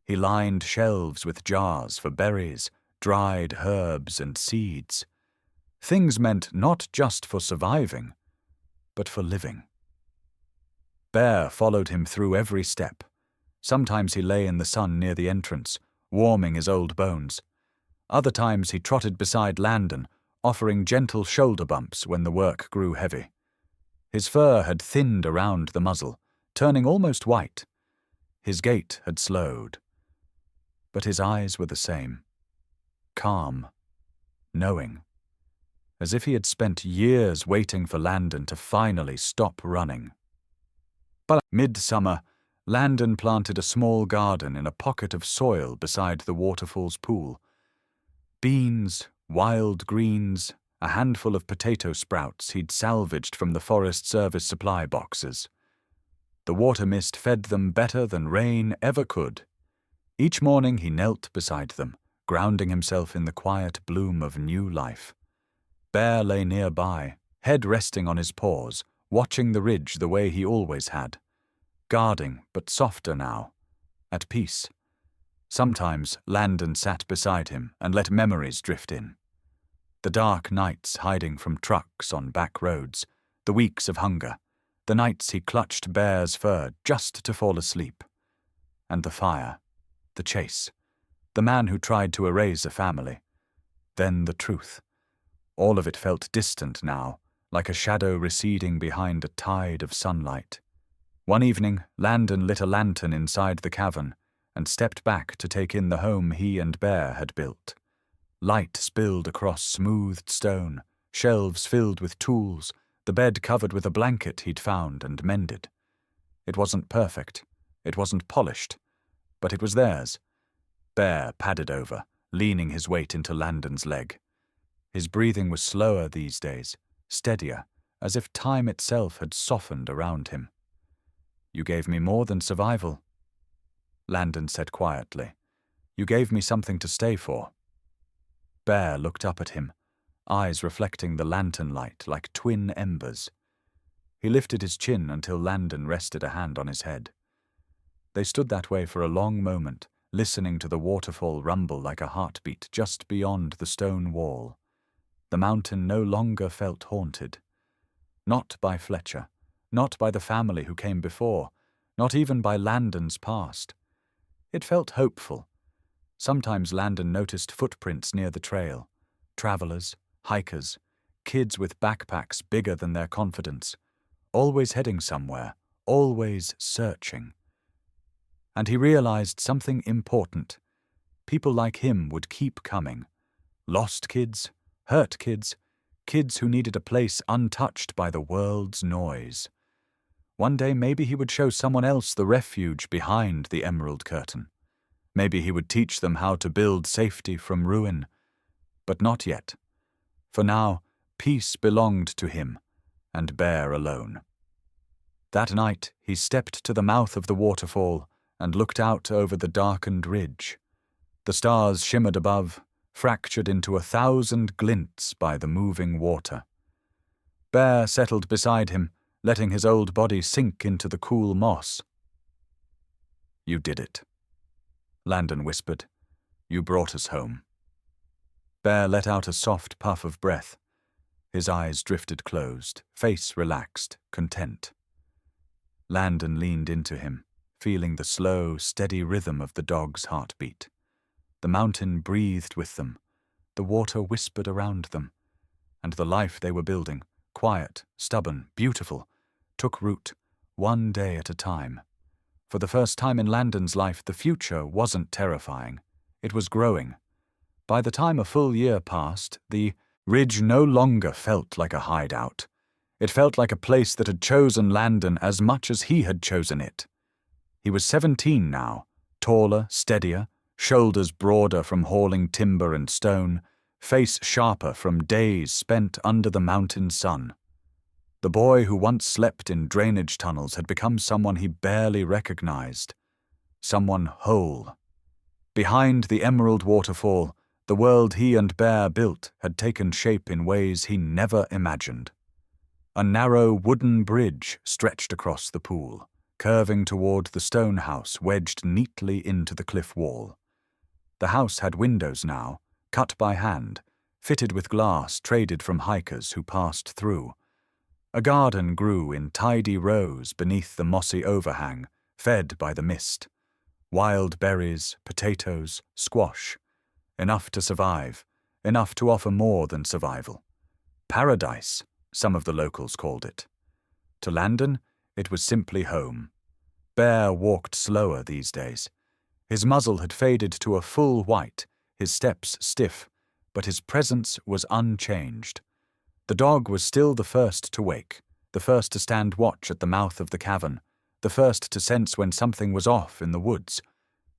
He lined shelves with jars for berries, dried herbs and seeds. Things meant not just for surviving, but for living. Bear followed him through every step. Sometimes he lay in the sun near the entrance, warming his old bones. Other times he trotted beside Landon, offering gentle shoulder bumps when the work grew heavy. His fur had thinned around the muzzle, turning almost white. His gait had slowed. But his eyes were the same. Calm. Knowing. As if he had spent years waiting for Landon to finally stop running. But midsummer, Landon planted a small garden in a pocket of soil beside the waterfall's pool. Beans, wild greens, a handful of potato sprouts he'd salvaged from the Forest Service supply boxes. The water mist fed them better than rain ever could. Each morning he knelt beside them, grounding himself in the quiet bloom of new life. Bear lay nearby, head resting on his paws, watching the ridge the way he always had. Guarding, but softer now. At peace. Sometimes Landon sat beside him and let memories drift in. The dark nights hiding from trucks on back roads, the weeks of hunger, the nights he clutched Bear's fur just to fall asleep. And the fire, the chase, the man who tried to erase a family. Then the truth. All of it felt distant now, like a shadow receding behind a tide of sunlight. One evening, Landon lit a lantern inside the cavern and stepped back to take in the home he and Bear had built. Light spilled across smoothed stone, shelves filled with tools, the bed covered with a blanket he'd found and mended. It wasn't perfect, it wasn't polished, but it was theirs. Bear padded over, leaning his weight into Landon's leg. His breathing was slower these days, steadier, as if time itself had softened around him. "You gave me more than survival," Landon said quietly. "You gave me something to stay for." Bear looked up at him, eyes reflecting the lantern light like twin embers. He lifted his chin until Landon rested a hand on his head. They stood that way for a long moment, listening to the waterfall rumble like a heartbeat just beyond the stone wall. The mountain no longer felt haunted. Not by Fletcher, not by the family who came before, not even by Landon's past. It felt hopeful. Sometimes Landon noticed footprints near the trail. Travelers, hikers, kids with backpacks bigger than their confidence. Always heading somewhere, always searching. And he realized something important. People like him would keep coming. Lost kids, hurt kids, kids who needed a place untouched by the world's noise. One day maybe he would show someone else the refuge behind the emerald curtain. Maybe he would teach them how to build safety from ruin. But not yet. For now, peace belonged to him, and Bear alone. That night he stepped to the mouth of the waterfall and looked out over the darkened ridge. The stars shimmered above, fractured into 1,000 glints by the moving water. Bear settled beside him, letting his old body sink into the cool moss. "You did it," Landon whispered. "You brought us home." Bear let out a soft puff of breath. His eyes drifted closed, face relaxed, content. Landon leaned into him, feeling the slow, steady rhythm of the dog's heartbeat. The mountain breathed with them, the water whispered around them, and the life they were building, quiet, stubborn, beautiful, took root, one day at a time. For the first time in Landon's life, the future wasn't terrifying. It was growing. By the time a full year passed, the ridge no longer felt like a hideout. It felt like a place that had chosen Landon as much as he had chosen it. He was 17 now, taller, steadier, shoulders broader from hauling timber and stone, face sharper from days spent under the mountain sun. The boy who once slept in drainage tunnels had become someone he barely recognized. Someone whole. Behind the emerald waterfall, the world he and Bear built had taken shape in ways he never imagined. A narrow wooden bridge stretched across the pool, curving toward the stone house wedged neatly into the cliff wall. The house had windows now, cut by hand, fitted with glass traded from hikers who passed through. A garden grew in tidy rows beneath the mossy overhang, fed by the mist. Wild berries, potatoes, squash. Enough to survive, enough to offer more than survival. Paradise, some of the locals called it. To Landon, it was simply home. Bear walked slower these days. His muzzle had faded to a full white, his steps stiff, but his presence was unchanged. The dog was still the first to wake, the first to stand watch at the mouth of the cavern, the first to sense when something was off in the woods.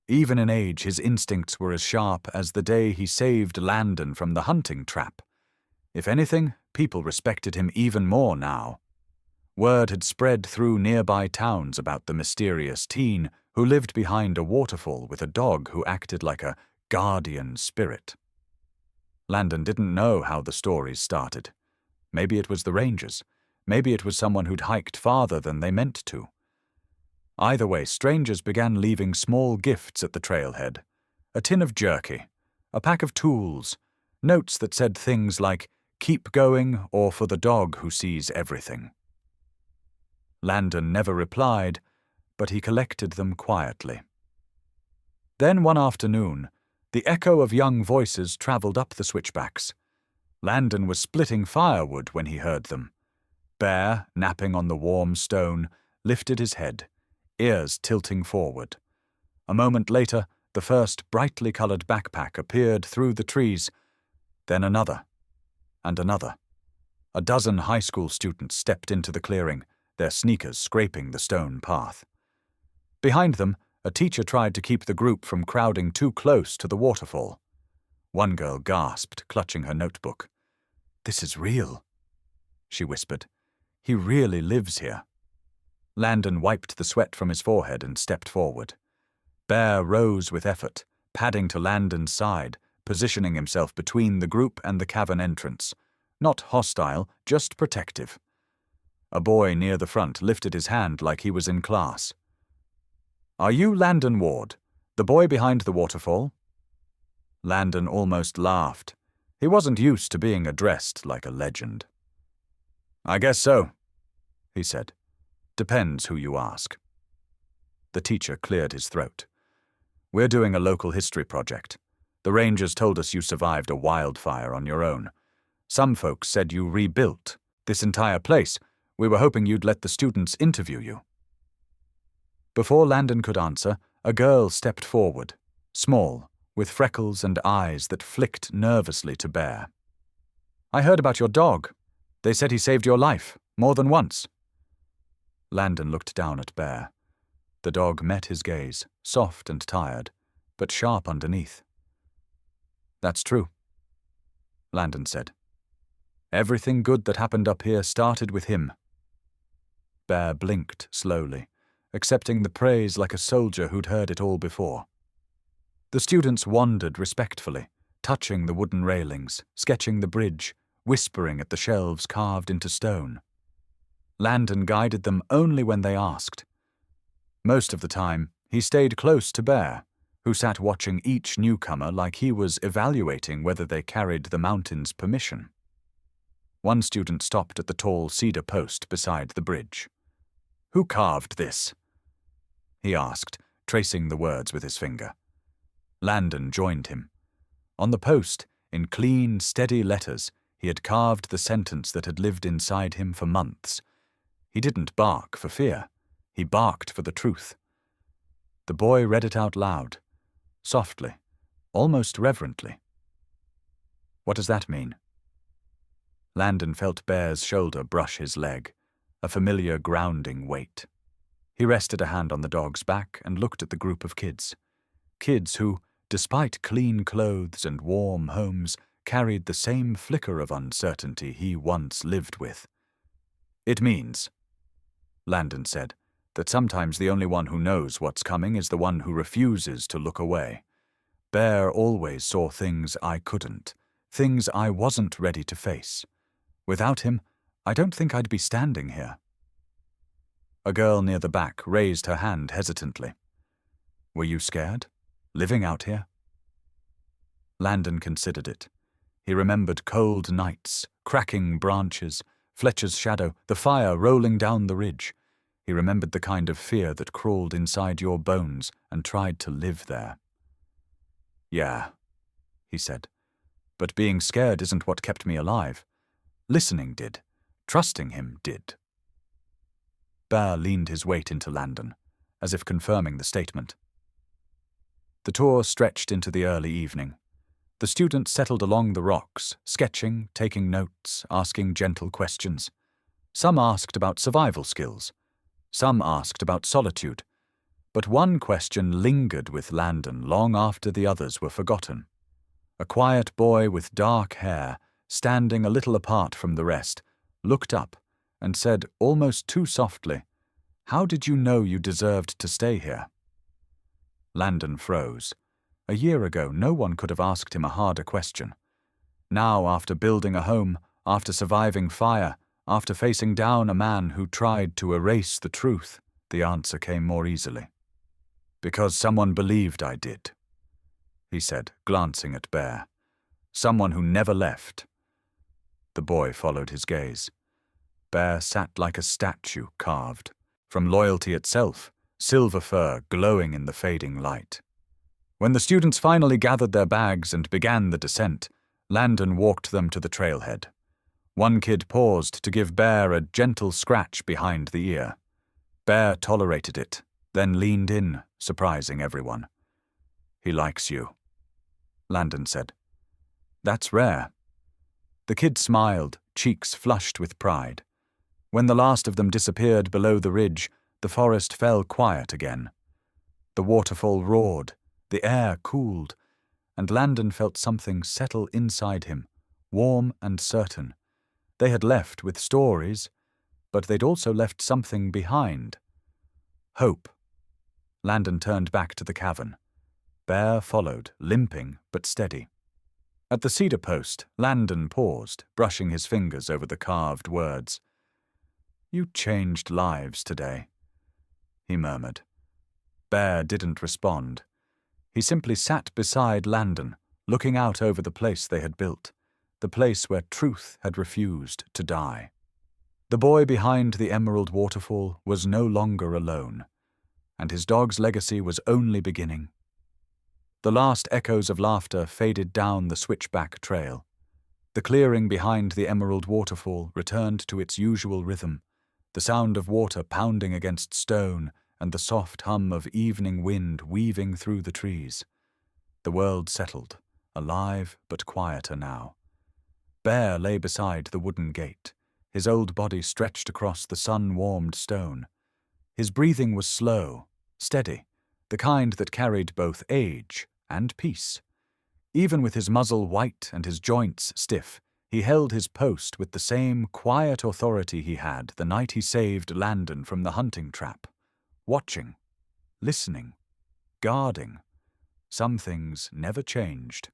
Even in age, his instincts were as sharp as the day he saved Landon from the hunting trap. If anything, people respected him even more now. Word had spread through nearby towns about the mysterious teen who lived behind a waterfall with a dog who acted like a guardian spirit. Landon didn't know how the stories started. Maybe it was the rangers. Maybe it was someone who'd hiked farther than they meant to. Either way, strangers began leaving small gifts at the trailhead. A tin of jerky, a pack of tools, notes that said things like, "Keep going," or "For the dog who sees everything." Landon never replied, but he collected them quietly. Then one afternoon, the echo of young voices traveled up the switchbacks. Landon was splitting firewood when he heard them. Bear, napping on the warm stone, lifted his head, ears tilting forward. A moment later, the first brightly colored backpack appeared through the trees, then another, and another. A dozen high school students stepped into the clearing, their sneakers scraping the stone path. Behind them, a teacher tried to keep the group from crowding too close to the waterfall. One girl gasped, clutching her notebook. "This is real," she whispered. "He really lives here." Landon wiped the sweat from his forehead and stepped forward. Bear rose with effort, padding to Landon's side, positioning himself between the group and the cavern entrance. Not hostile, just protective. A boy near the front lifted his hand like he was in class. "Are you Landon Ward, the boy behind the waterfall?" Landon almost laughed. He wasn't used to being addressed like a legend. "I guess so," he said. "Depends who you ask." The teacher cleared his throat. "We're doing a local history project. The rangers told us you survived a wildfire on your own. Some folks said you rebuilt this entire place. We were hoping you'd let the students interview you." Before Landon could answer, a girl stepped forward, small, with freckles and eyes that flicked nervously to Bear. "I heard about your dog. They said he saved your life, more than once." Landon looked down at Bear. The dog met his gaze, soft and tired, but sharp underneath. "That's true," Landon said. "Everything good that happened up here started with him." Bear blinked slowly, accepting the praise like a soldier who'd heard it all before. The students wandered respectfully, touching the wooden railings, sketching the bridge, whispering at the shelves carved into stone. Landon guided them only when they asked. Most of the time, he stayed close to Bear, who sat watching each newcomer like he was evaluating whether they carried the mountain's permission. One student stopped at the tall cedar post beside the bridge. "Who carved this?" he asked, tracing the words with his finger. Landon joined him. On the post, in clean, steady letters, he had carved the sentence that had lived inside him for months. He didn't bark for fear. He barked for the truth. The boy read it out loud, softly, almost reverently. "What does that mean?" Landon felt Bear's shoulder brush his leg, a familiar grounding weight. He rested a hand on the dog's back and looked at the group of kids. Kids who, despite clean clothes and warm homes, carried the same flicker of uncertainty he once lived with. "It means," Landon said, "that sometimes the only one who knows what's coming is the one who refuses to look away. Bear always saw things I couldn't, things I wasn't ready to face. Without him, I don't think I'd be standing here." A girl near the back raised her hand hesitantly. Were you scared? Living out here? Landon considered it. He remembered cold nights, cracking branches, Fletcher's shadow, the fire rolling down the ridge. He remembered the kind of fear that crawled inside your bones and tried to live there. Yeah, he said, but being scared isn't what kept me alive. Listening did. Trusting him did. Bear leaned his weight into Landon, as if confirming the statement. The tour stretched into the early evening. The students settled along the rocks, sketching, taking notes, asking gentle questions. Some asked about survival skills. Some asked about solitude. But one question lingered with Landon long after the others were forgotten. A quiet boy with dark hair, standing a little apart from the rest, looked up and said almost too softly, "How did you know you deserved to stay here?" Landon froze. A year ago, no one could have asked him a harder question. Now, after building a home, after surviving fire, after facing down a man who tried to erase the truth, the answer came more easily. "Because someone believed I did," he said, glancing at Bear. "Someone who never left." The boy followed his gaze. Bear sat like a statue carved. From loyalty itself, silver fur glowing in the fading light. When the students finally gathered their bags and began the descent, Landon walked them to the trailhead. One kid paused to give Bear a gentle scratch behind the ear. Bear tolerated it, then leaned in, surprising everyone. "He likes you," Landon said. "That's rare." The kid smiled, cheeks flushed with pride. When the last of them disappeared below the ridge, the forest fell quiet again. The waterfall roared, the air cooled, and Landon felt something settle inside him, warm and certain. They had left with stories, but they'd also left something behind. Hope. Landon turned back to the cavern. Bear followed, limping but steady. At the cedar post, Landon paused, brushing his fingers over the carved words. "You changed lives today," he murmured. Bear didn't respond. He simply sat beside Landon, looking out over the place they had built, the place where truth had refused to die. The boy behind the emerald waterfall was no longer alone, and his dog's legacy was only beginning. The last echoes of laughter faded down the switchback trail. The clearing behind the emerald waterfall returned to its usual rhythm, the sound of water pounding against stone and the soft hum of evening wind weaving through the trees. The world settled, alive but quieter now. Bear lay beside the wooden gate, his old body stretched across the sun-warmed stone. His breathing was slow, steady, the kind that carried both age and peace. Even with his muzzle white and his joints stiff, he held his post with the same quiet authority he had the night he saved Landon from the hunting trap. Watching, listening, guarding. Some things never changed.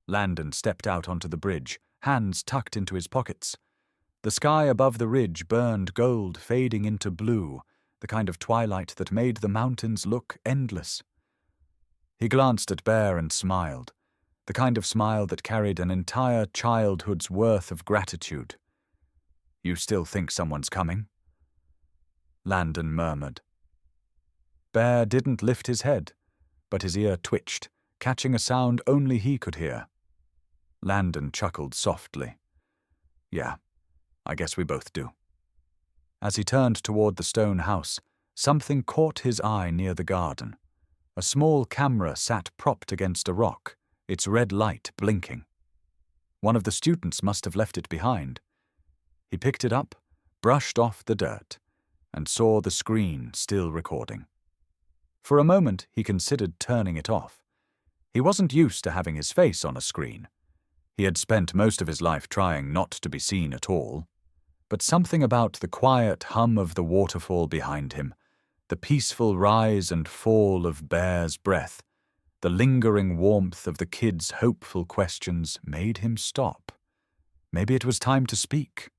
Landon stepped out onto the bridge, hands tucked into his pockets. The sky above the ridge burned gold fading into blue, the kind of twilight that made the mountains look endless. He glanced at Bear and smiled, the kind of smile that carried an entire childhood's worth of gratitude. "You still think someone's coming?" Landon murmured. Bear didn't lift his head, but his ear twitched, catching a sound only he could hear. Landon chuckled softly. "Yeah, I guess we both do." As he turned toward the stone house, something caught his eye near the garden. A small camera sat propped against a rock, its red light blinking. One of the students must have left it behind. He picked it up, brushed off the dirt, and saw the screen still recording. For a moment, he considered turning it off. He wasn't used to having his face on a screen. He had spent most of his life trying not to be seen at all. But something about the quiet hum of the waterfall behind him, the peaceful rise and fall of Bear's breath, the lingering warmth of the kid's hopeful questions made him stop. Maybe it was time to speak.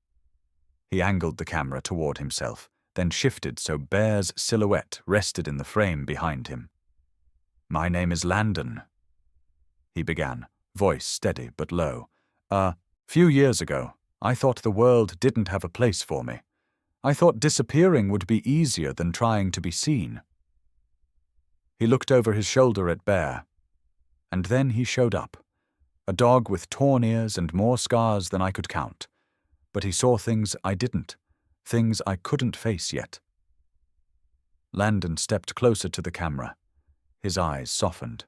He angled the camera toward himself, then shifted so Bear's silhouette rested in the frame behind him. "My name is Landon," he began, voice steady but low. Few years ago, I thought the world didn't have a place for me. I thought disappearing would be easier than trying to be seen." He looked over his shoulder at Bear, and then he showed up, a dog with torn ears and more scars than I could count. But he saw things I didn't, things I couldn't face yet. Landon stepped closer to the camera. His eyes softened.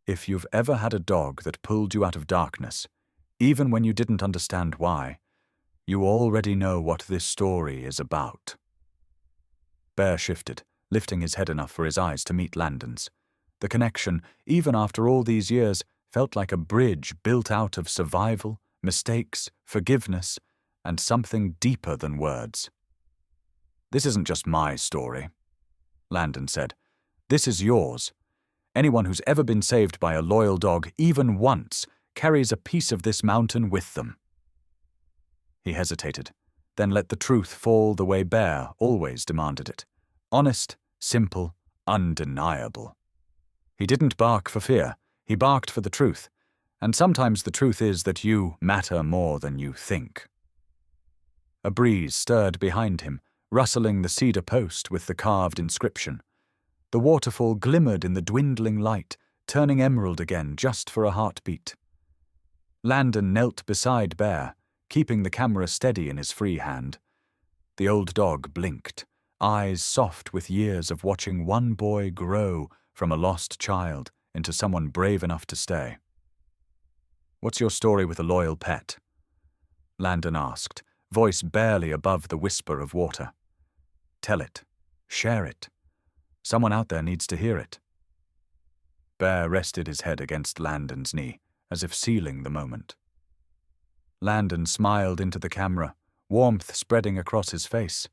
"If you've ever had a dog that pulled you out of darkness, even when you didn't understand why, you already know what this story is about." Bear shifted, lifting his head enough for his eyes to meet Landon's. The connection, even after all these years, felt like a bridge built out of survival, mistakes, forgiveness, and something deeper than words. "This isn't just my story," Landon said. "This is yours. Anyone who's ever been saved by a loyal dog, even once, carries a piece of this mountain with them." He hesitated, then let the truth fall the way Bear always demanded it. Honest, simple, undeniable. He didn't bark for fear, he barked for the truth. And sometimes the truth is that you matter more than you think. A breeze stirred behind him, rustling the cedar post with the carved inscription. The waterfall glimmered in the dwindling light, turning emerald again just for a heartbeat. Landon knelt beside Bear, keeping the camera steady in his free hand. The old dog blinked, eyes soft with years of watching one boy grow from a lost child into someone brave enough to stay. "What's your story with a loyal pet?" Landon asked, voice barely above the whisper of water. "Tell it. Share it. Someone out there needs to hear it." Bear rested his head against Landon's knee, as if sealing the moment. Landon smiled into the camera, warmth spreading across his face.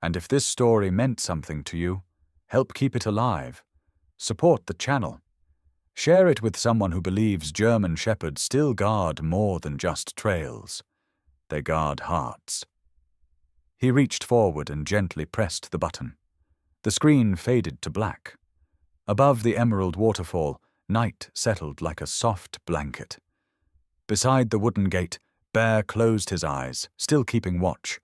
"And if this story meant something to you, help keep it alive. Support the channel. Share it with someone who believes German shepherds still guard more than just trails. They guard hearts." He reached forward and gently pressed the button. The screen faded to black. Above the emerald waterfall, night settled like a soft blanket. Beside the wooden gate, Bear closed his eyes, still keeping watch,